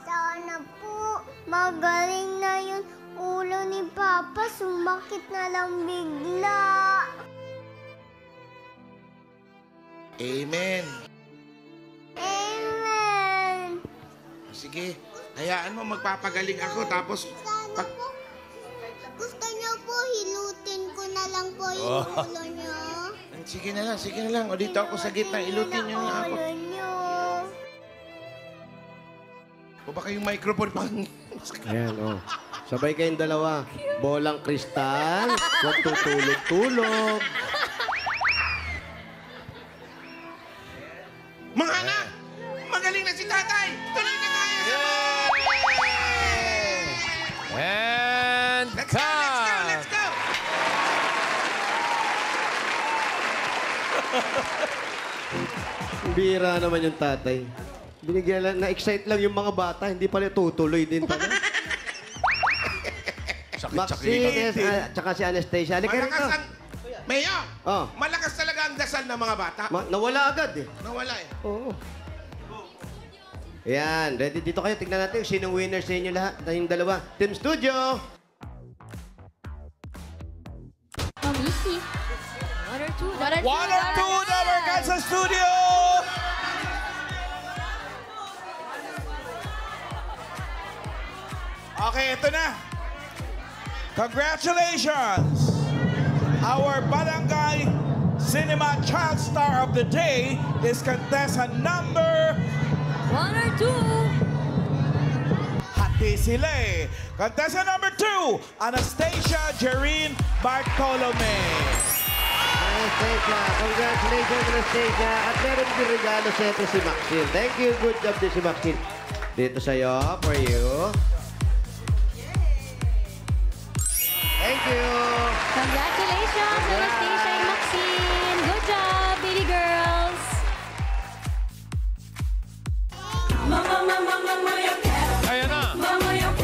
Sana po magaling na yung ulo ni Papa. Sumakit na lang bigla. Amen. Amen. Sige, hayaan mo, magpapagaling ako, tapos Sana po, gusto niyo po hilutin ko na lang po yung ulo niyo. Sige na lang. O, dito ako sa gitna, ilutin niyo na ako. Ulo niyo. O baka yung microphone pang... Ayan, Sabay kayong dalawa. Bolang kristal. Huwag tutulog-tulog. Mga anak! Magaling na si tatay! Bira naman yung tatay. Binigyan lang, na-excite lang yung mga bata, hindi pala tutuloy din pala. Maxine, tsaka si Anastasia. Halika rito. Malakas ang... Mayor, Oh. malakas talaga ang dasal ng mga bata. Nawala agad eh. Nawala eh. Oo. Ayan, ready dito kayo. Tignan natin kung sinong winner sa inyo lahat. Tayong dalawa. Team Studio! Mamiki. 1 or 2. 1 or 2 number guys sa studio! Okay, ito na. Congratulations! Our Barangay Cinema Child Star of the Day is contestant number 1 or 2. Hati sila eh. Contestant number 2, Anastasia Jerine Bartolome. Anastasia, congratulations Anastasia. At meron din regalo siyempre si Maxine. Thank you, good job din si Maxine. Dito sa'yo, for you. Thank you. Congratulations, Anastasia and Maxine. Good job, baby girls. Ayan na.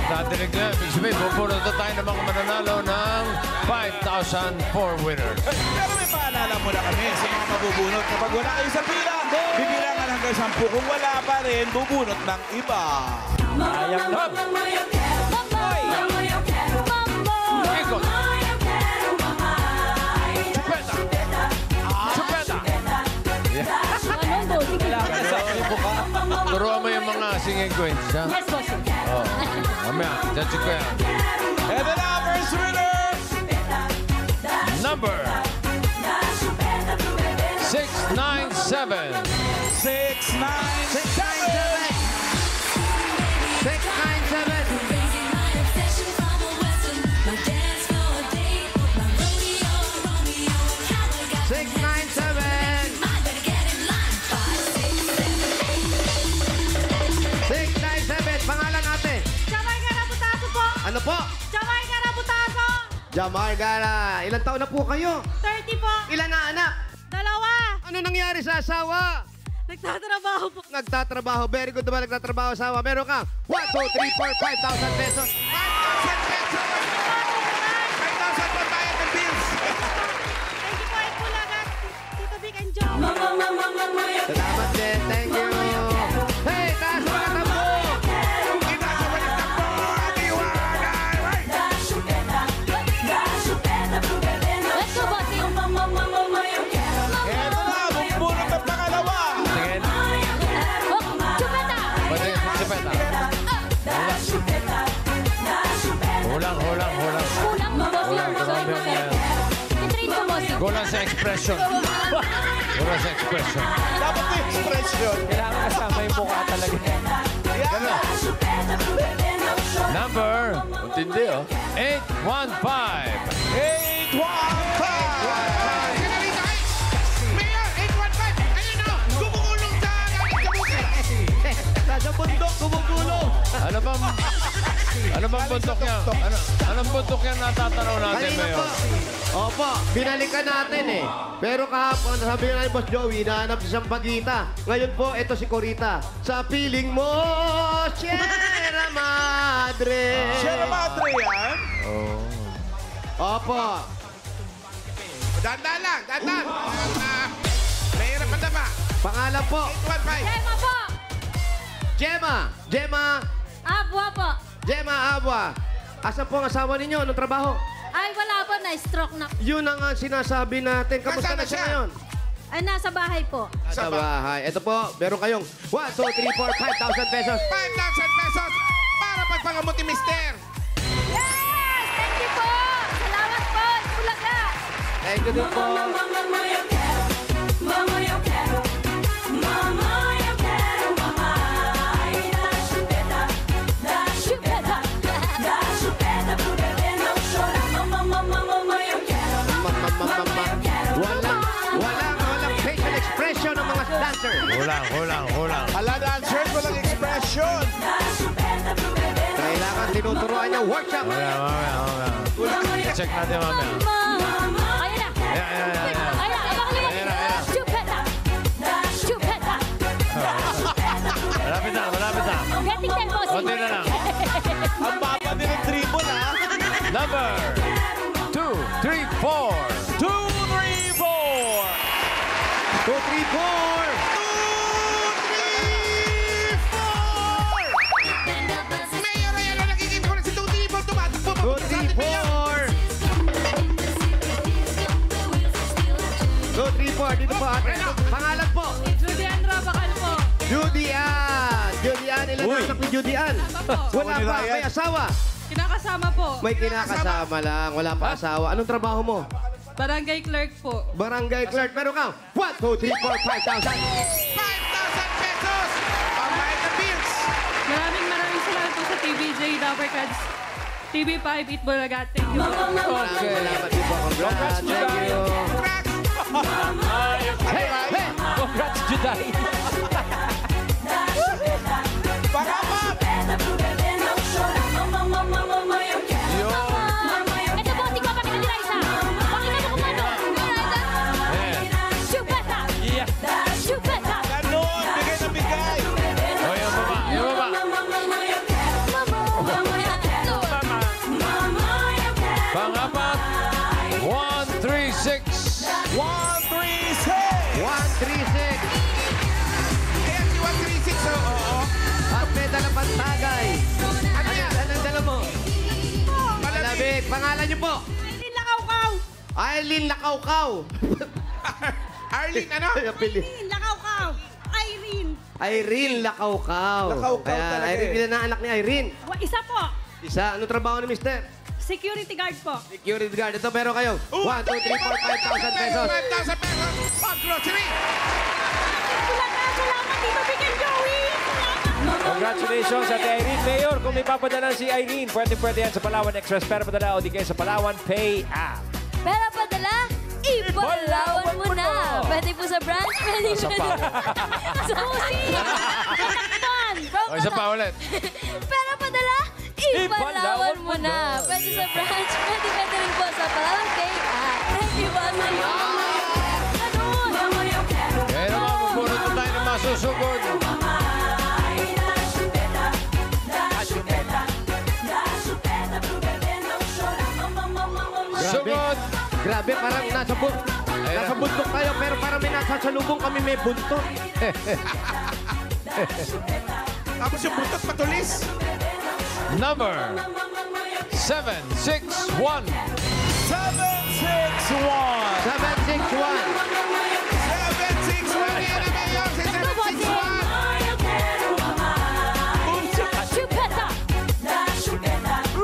Natinig na. Ibig sabihin, pupunod na tayo ng mga mananalo ng 5,004 winners. Pero may paalala muna kami sa mga mabubunot. Kapag wala kayo sa pila, bibilangan hanggang 10. Kung wala pa rin, bubunot ng iba. Sayang na. Ikot. Chupeta. Chupeta. Turuan mo yung mga singing queens, ha? Yes, boss. Oo. Mamaya, judge ko yan. And the numbers winner! Number 697. 697! 697. Pangalan natin. Jamay Garabutaso po! Ano po? Jamay Garabutaso! Jamar Gara. Ilan taon na po kayo? 30 po! Ilan na anak? 2! Ano nangyari sa asawa? Nagtatrabaho po. Nagtatrabaho. Very good naman nagtatrabaho asawa. Meron kang 1, 2, 3, 4, 5,000 pesos. 5,000 pesos! 5,000 pambayad ng bills! Thank you po, Itbulaga. Tito Vic and Joe. Salamat din. Thank you. Hey, taas mga tambo! Kita sa balik takbo! Atiwagay! Let's go, bossing. Eto na, bubunot ang pangalawa! Tingin. Oh, chupeta. Pwede yung chupeta. Hulang, hulang, hulang. Kulang, bossing. Kulang, Sorry, kulang, sir. I-train ko, bossing. Kulang sa expression. Kulang sa expression. Dapat may expression. Kailangan kasama yung mukha talaga. Yan. Number, untindi oh, 815. 815! Kanalita kayo! Mayor, 815! Ayun o! Gumugulong sa galing kabuti! Nasa bundok, gumugulong. Ano bang bundok yan? Anong bundok yan natatanaw natin, Kanina po. Mayor? Opo, binalikan natin eh. Pero kahapon, sabi nga ni Boss Joey, nahanap si Sampaguita. Ngayon po, ito si Corita. Sa piling mo, Sierra Madre. Sierra Madre yan? Opo. Dandan lang! Dandan! Mahirap ang dama! Pangalan po, 815! Gemma po. Abwa po. Gemma Abwa. Asan po ang asawa ninyo? Anong trabaho? Ay, wala po. Na-stroke na. Yun ang sinasabi natin. Kamusta Nasaan na na siya siya? ngayon? Ay, nasa bahay po. Sa bahay. Ito po, meron kayong 1, 2, 3, 4, 5,000 pesos. 5,000 pesos para pagpangamot ni Mister! Yes! Thank you po. Salamat po. Itbulaga. Thank you din po. Chupeta. Walang facial expression ng mga dancer. Hulang. Ala dancers, walang expression. Kailangan tinuturuan niya workshop. Mamaya. Check natin mamaya. Mama. Ayan na. Ayan. Ayan, abang liit. Ayan na. Mayor, ayan na nakikita ko na si 2, 3, 4. Tumatakbo papunta sa atin, Mayor. 2, 3, 4. Dito po ate. Pangalan po. Julian Rabakal po. Judy Ann. Judy Ann. Ilan ang anak ni Judy Ann? Wala pa. May asawa. Kinakasama po. May kinakasama lang. Wala pa asawa. Anong trabaho mo? Barangay clerk po. Barangay clerk. Pero ka, 1, 2, 3, 4, 5,000. 5,000 pesos. Pambayad na bills. Maraming salamat po sa TVJ, Dabber Cats, TV5, Eat Bulaga. Thank you po. Okay. Salamat din po. Congrats. Thank you. Congrats. Hey, hey. Congrats, Juday. Pagkapat. Ito po, tingnan pa kita ni Raisa. Pakita mo kung ano. Raisa. Chupeta. Yeah. Chupeta. Ganon, bigay na bigay. O, yung baba. Yung baba. Pangapat. 136. 136. 136. Ayan si 136. Oo. At may dala pang tagay. Ano yan? Anong dala mo? Malamig. Pangalan niyo po? Aileen Lakawkaw. Aileen Lakawkaw. Arlene, ano? Aileen Lakawkaw. Irene. Irene Lakawkaw. Lakawkaw Ayan, talaga Irene, eh. ilan na anak ni Irene? Isa po. Isa. Anong trabaho ni Mister? Security guard po. Security guard. Ito, pero kayo. 1, 2, 3, 4, 5,000 pesos. 5,000 pesos. Pag-grocery. Salamat dito, Big and Joey. Salamat. Congratulations at Irene. Mayor, kung may papadala si Irene, pwede yan sa Palawan Express. Pero padala o di kayo sa Palawan Pay app. Pera padala, ipalawan mo na. Pwede po sa branch, pwede Sa pwede. Sa Pusi. Takpan. O, isa pa ulit. Pera padala, ipalawan mo na. Pwede sa branch, pwede rin po sa Palawan Pay app. Thank you po sa iyo. Kaya naman, magpunod na tayo ng masusugod. Sugod! Grabe, parang nasa bundok tayo, pero parang may nasasalubong kami may buntot. Tapos yung buntot patulis. Number 761. 761. 761. 761. Yan na, Mayor. Si 761. Chupeta.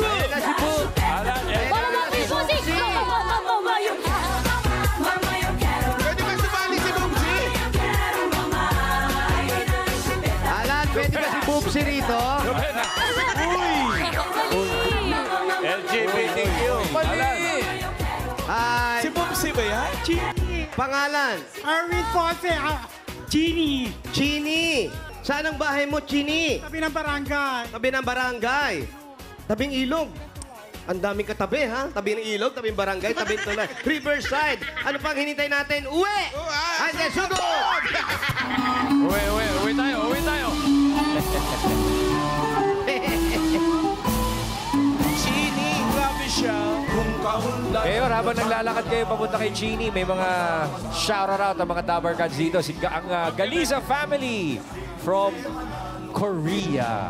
Ayan na si Bu. Para natin Pusi. Pwede ba sumali si Bumsi? Alan, pwede ba si Bubsy rito? LGBTQ. Mali! Hi. Si Bumsi ba yan? Pangalan? Arvin Ponce. Genie. Chini. Saan ang bahay mo, Chini? Tabi ng barangay. Tabi ng barangay. Tabing ilog. Ang daming katabi, ha? Tabi ng ilog, tabing barangay, tabing tulay. Riverside. Ano pang hinintay natin? Uwi! Andiyan, sugod! Uwi tayo. Chini, grabe siya. Mayor, habang naglalakad kayo papunta kay Chini, may mga shout-out ang mga Dabber Cats dito. Ang Galiza family from Korea.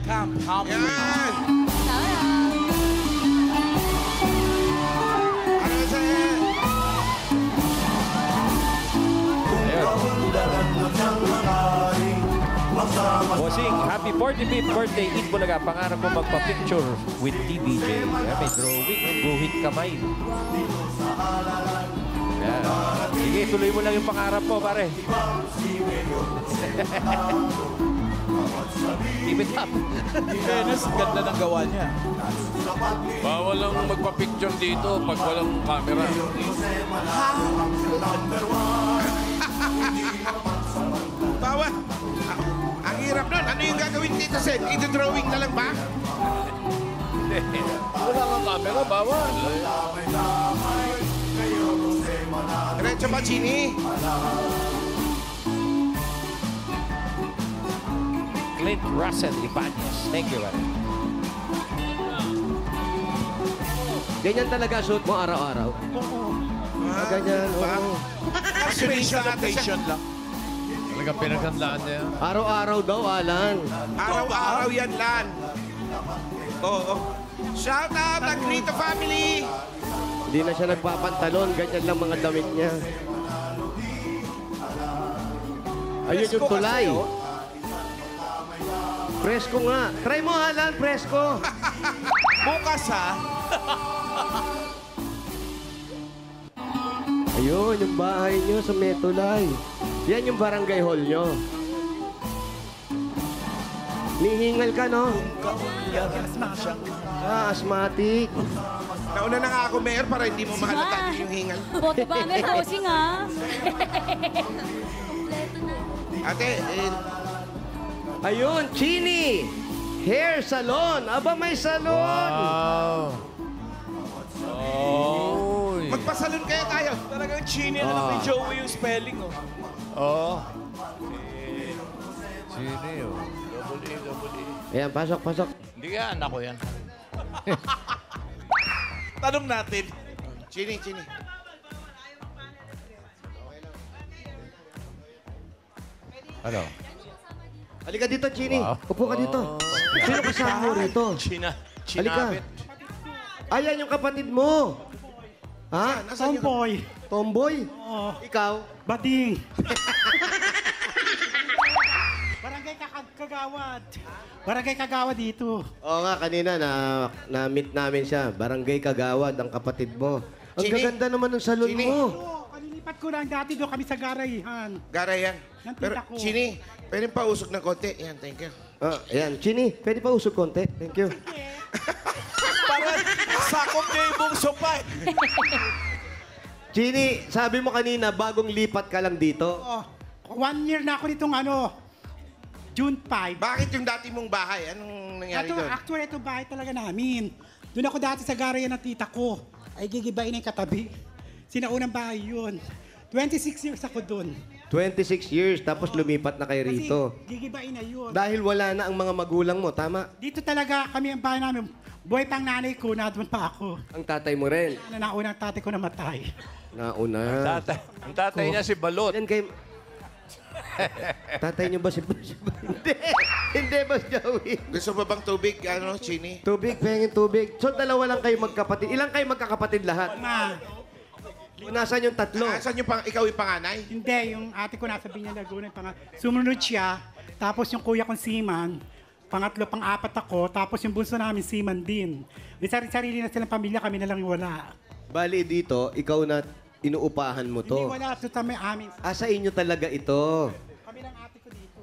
Camp Hammer. Yan. Ano sa... Bossing, happy 45th birthday, Eat Bulaga. Pangarap mo magpa-picture with TBJ. May drawing, guhit kamay. Yan. Sige, tuloy mo lang yung pangarap mo, pare. Keep it up. Fairness, ganda ng gawa niya. Bawal lang magpa-picture dito pag walang camera. Bawal. Ang hirap nun. Ano yung gagawin dito, Sen? Ito-drawing na lang ba? Wala kang camera, bawal. Diretso ba, Chini? Clint Russell Ibanez. Thank you, pare. Ganyan talaga suot mo araw-araw. Ganyan, oo. Vaccination location lang. Talagang pinaghandaan niya. Araw-araw daw, Alan. Araw-araw yan, Lan. Oo. Shout out ang Grito family. Hindi na siya nagpapantalon. Ganyan lang mga damit niya. Ayun yung tulay. Presko nga. Try mo, Alan. Presko. Bukas ha. Ayun, yung bahay nyo sa Metulay. Yan yung barangay hall nyo. Nihingal ka, no? Ah, asthmatic. Nauna na nga ako, Mayor, para hindi mo mahalata yung hingal. Boto ba may housing ha? Ate, Ayun, Chini. Hair salon. Aba, may salon. Wow. Oh. magpasalon kaya tayo. Talagang Chini na lang kay Joey yung spelling, oh. Oh. Chini, oh. Double E. Ayan, pasok, pasok. Hindi ka, anak ko yan. Tanong natin. Chini, Chini. Ano? Halika dito, Chini. Wow. Upo ka dito. Sino kasama mo rito? Halika. Chinapit. Ayan yung kapatid mo. Ha? Tomboy. Tomboy? Oo. Ikaw? Bading. Barangay Kagawad. Barangay Kagawad dito. Oo nga, kanina na-meet namin siya. Barangay Kagawad, ang kapatid mo. Ang Chini. gaganda naman ng salon Chini. mo. Oo, kanilipat ko lang dati doon kami sa Garayihan. Gara yan. Ng Pero, tita ko. Chini, pwede pa usok ng konti. Yan, thank you. Ah, ayan, Chini, pwede pa usog konti? Thank you. Parang sakop niya yung buong sopa. Chini, sabi mo kanina, bagong lipat ka lang dito. Oo. 1 year na ako ditong June 5. Bakit yung dati mong bahay? Anong nangyari doon? Actually, ito bahay talaga namin. Doon ako dati sa Garayan ng tita ko. Ay gigibain na yung katabi. Sinaunang bahay yun. 26 years ako doon. 26 years, tapos lumipat na kayo Kasi rito. gigibain na yun. Dahil wala na ang mga magulang mo, tama? Dito talaga kami ang bahay namin. Buhay pang nanay ko, nadoon pa ako. Ang tatay mo rin. Naunang tatay ko namatay. Nauna. Ang tatay niya si Balot. Yan kay... Tatay niyo ba si... Hindi. Hindi ba, Joey? Gusto mo bang tubig, Chini? Tubig, pengin tubig. So, dalawa lang kayo magkapatid. Ilang kayo magkakapatid lahat? Ma, Nasaan yung tatlo? Saan yung ikaw yung panganay? hindi. Yung ate ko nasa Binya Laguna. Sumunod siya. Tapos yung kuya kong Seaman. Pangatlo, pang-apat ako. Tapos yung bunso namin, Seaman din. May sarili na silang pamilya. Kami na lang yung wala. Bali dito, ikaw na inuupahan mo Hindi to. wala. Ito kami amin. Sa inyo talaga ito. Kami lang ate ko dito.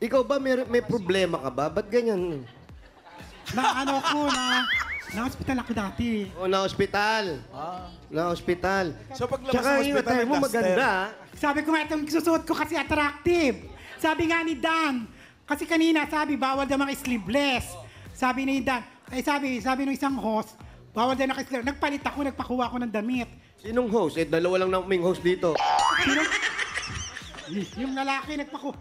Ikaw ba, may problema ka ba? Ba't ganyan? Na-hospital ako dati. O, na-hospital. Na-hospital. So paglabas Tsaka ng yung hospital, attire mo may duster. maganda. Sabi ko nga itong susuot ko kasi attractive. Sabi nga ni Dan, kasi kanina sabi bawal daw mga sleeveless. Sabi ni Dan, sabi ng isang host, bawal daw naka-sleeveless. Nagpalit ako, nagpakuha ako ng damit. Sinong host? Dalawa lang na uming host dito. Yung lalaki nagpakuha.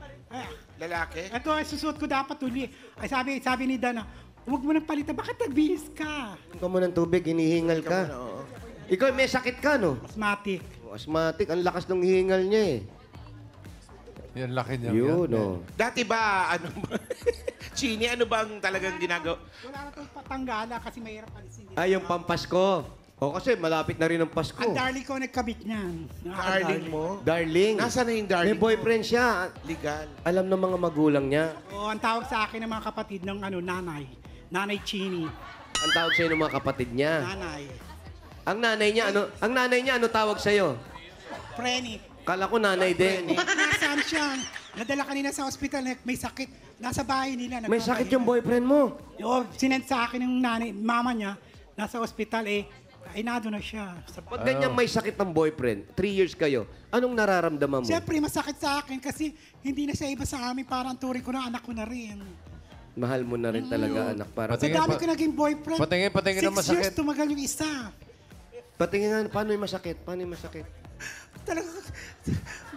Lalaki? Ito ay susuot ko dapat uli. Ay sabi ni Dan, huwag mo nang palitan, bakit nagbihis ka? Ikaw mo ng tubig, hinihingal ka. Ikaw may sakit ka, no? Asthmatic. Asthmatic, ang lakas ng hihingal niya eh. Yan, laki niya. Yun, no. Dati ba, Chini, ano bang talagang ginagawa? Wala na itong patanggala kasi mahirap alisin. Ay, yung pampasko. O kasi malapit na rin ang Pasko. Ang darling ko nagkabit niyan. Darling mo? Darling. Nasaan na yung May darling boyfriend siya. Legal. Alam ng mga magulang niya. Oo, ang tawag sa akin ng mga kapatid ng nanay. Nanay Chini. Ang tawag sa'yo ng mga kapatid niya. Nanay. Ang nanay niya, ano tawag sa'yo? Frenny. Kala ko nanay din. Nasaan siya? Nadala kanina sa ospital, may sakit. Nasa bahay nila. May sakit yung boyfriend mo. Oo, sinend sa akin ng mama niya. Nasa ospital nado na siya. Pag ganyang may sakit ng boyfriend, 3 years kayo, anong nararamdaman mo? Siyempre, masakit sa akin kasi hindi na siya iba sa amin. Parang turing ko na anak ko na rin. Mahal mo na rin talaga, anak. Para Sa dami ko naging boyfriend. Patingin 6 na masakit. years tumagal yung isa. Patingin nga, paano yung masakit? Paano yung masakit? Talaga,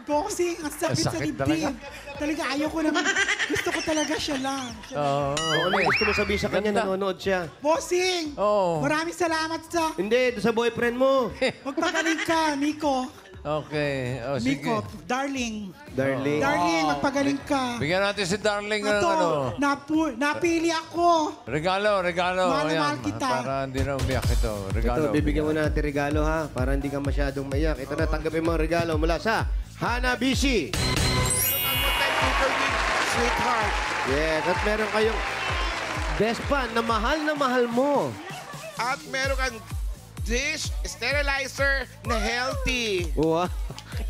boxing, ang sakit sa Sakit dibdib. Talaga, ayaw ko naman. Gusto ko talaga siya lang. Oo. Ano gusto mo sabihin sa kanya? Ganda. Nanonood siya. Bossing! Oo. Maraming salamat sa... Hindi, doon sa boyfriend mo. Magpagaling ka, Nico. Okay. O, sige. Miko, darling. Darling. Darling, magpagaling ka. Bigyan natin si Darling ng Ito, ano. napili ako. Regalo. Mahal na Ayan, mahal kita. Para hindi na umiyak ito. Regalo. Ito, bibigyan mo natin regalo ha, para hindi ka masyadong maiyak. Ito na, tanggapin mo ang regalo mula sa Hanabishi. Meron kang multi cooker with sweetheart. Yes, at meron kayong best pan na mahal mo. At meron kang dish sterilizer na healthy. Wow.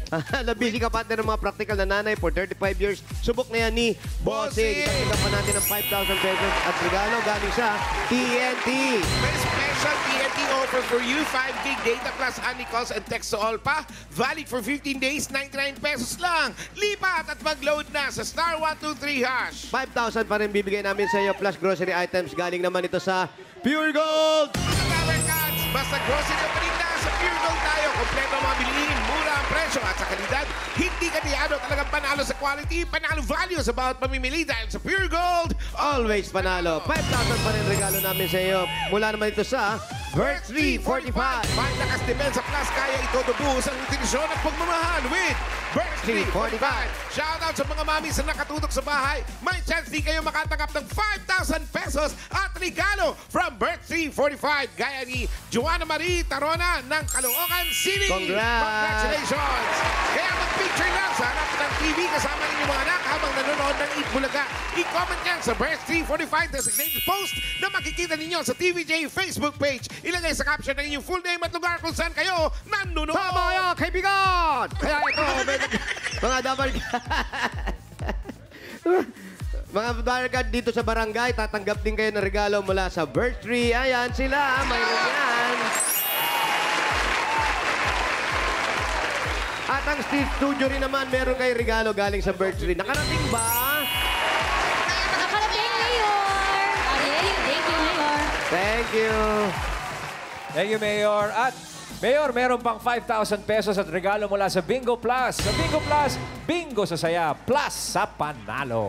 Hanabishi ka partner ng mga practical na nanay for 35 years. Subok na yan ni Bossing. Tanggap pa natin ng 5,000 pesos at regalo galing sa TNT. May special TNT offer for you. 5 gig data plus only calls and text to all pa. Valid for 15 days, 99 pesos lang. Lipat at mag-load na sa star 123 hash. 5,000 pa rin bibigay namin sa iyo plus grocery items. Galing naman ito sa Pure Gold. Mga Tower Cats, basta grocery ka pa rin na sa Pure Gold tayo. Kompleto ang mga bilihin, mura ang presyo at sa kalidad. Hindi ka niyado talagang panalo sa quality, panalo value sa bawat pamimili dahil sa Pure Gold. Always panalo. 5,000 pa rin regalo namin sa iyo. Mula naman ito sa Birth 345. May lakas depensa plus kaya ito dubuhos ang intensyon at pagmamahal with Birth 345. Shoutout sa mga mami sa nakatutok sa bahay. May chance din kayo makatanggap ng 5,000 pesos at regalo from Birth 345. Gaya ni Joanna Marie Tarona ng Caloocan City. Congrats! Congratulations! Kaya mag-picture lang sa harap ng TV kasama ninyong mga anak habang nanonood ng Eat Bulaga. I-comment yan sa Birth 345 designated post na makikita ninyo sa TVJ Facebook page. Ilagay sa caption ng inyong full name at lugar kung saan kayo nanonood. Tama yan, kaibigan! Kaya ito, mga double mga barangay dito sa barangay, tatanggap din kayo ng regalo mula sa Birth Tree. Ayan sila, mayroon yan. At ang studio rin naman, meron kayo regalo galing sa Birth Tree. Nakarating ba? Nakarating, Mayor. Thank you, Mayor. Thank you. Thank you, Mayor. At Mayor, meron pang 5,000 pesos at regalo mula sa Bingo Plus. Sa Bingo Plus, bingo sa saya, plus sa panalo.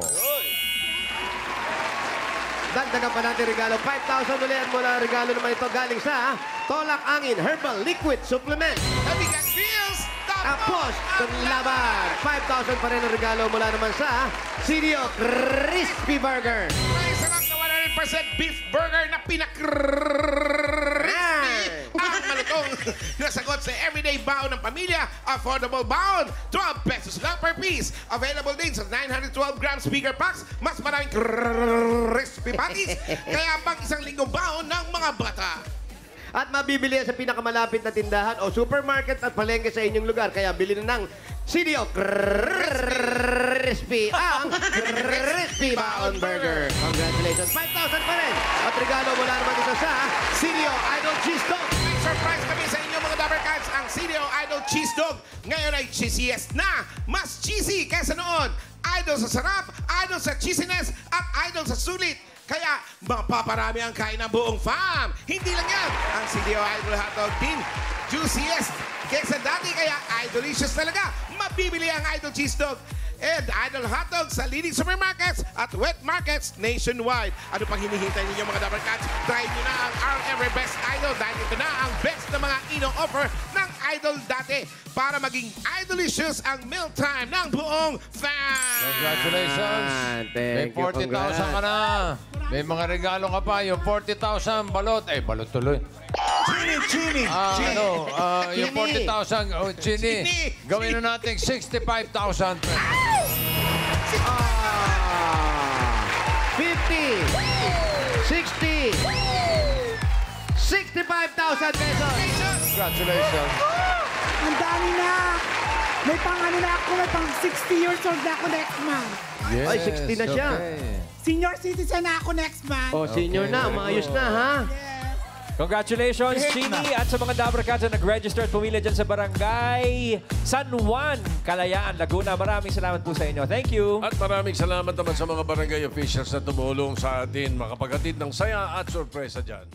Dagdagan pa natin regalo. 5,000 ulit mula regalo naman ito galing sa Tolak Angin Herbal Liquid Supplement. Kabigat feels Tapos, laban. 5,000 pa rin ang regalo mula naman sa CDO Crispy Burger. May sarap na 100% beef burger na pinakrispy. Ang malutong nasagot sa everyday baon ng pamilya. Affordable baon. 12 pesos lang per piece. Available din sa 912-gram speaker packs. Mas maraming crispy patties. Kaya pang isang linggong baon ng mga bata. At mabibili yan sa pinakamalapit na tindahan o supermarket at palengke sa inyong lugar. Kaya bili na ng CDO Crispy ang Crispy Baon Burger. Congratulations. 5,000 pa rin. At regalo mula naman dito sa CDO Idol Cheese Dog. May surprise kami sa inyo mga Dabber Cats. Ang CDO Idol Cheese Dog ngayon ay cheesiest na. Mas cheesy kaysa noon. Idol sa sarap, idol sa cheesiness, at idol sa sulit. Kaya mapaparami ang kain ng buong fam. Hindi lang yan. Ang CDO Idol Hotdog din juiciest kaysa dati. Kaya idolicious talaga. Mabibili ang Idol Cheese Dog and Idol Hotdog sa leading supermarkets at wet markets nationwide. Ano pang hinihintay ninyo mga Dabber Cats? Try nyo na ang Our Every Best Idol dahil ito na ang best na mga ino-offer ng Idol dati para maging idolicious ang mealtime ng buong fam. Congratulations. May 40,000 ka na. May mga regalo ka pa. Yung 40,000 balot. Eh, balot tuloy. Chini. Yung 40,000, Chini. Gawin na natin 65,000. 50, 60, 65,000 pesos. Congratulations. Ang dami na. May pang ano na ako, may pang 60 years old na ako next month. Yes, Ay, 60 na siya. okay. Senior citizen na ako next month. O, senior na. Maayos na, ha? Congratulations, Chini! At sa mga Dabber Cats na nag-register at pumila dyan sa barangay San Juan, Kalayaan, Laguna. Maraming salamat po sa inyo. Thank you! At maraming salamat naman sa mga barangay officials na tumulong sa atin makapaghatid ng saya at sorpresa dyan.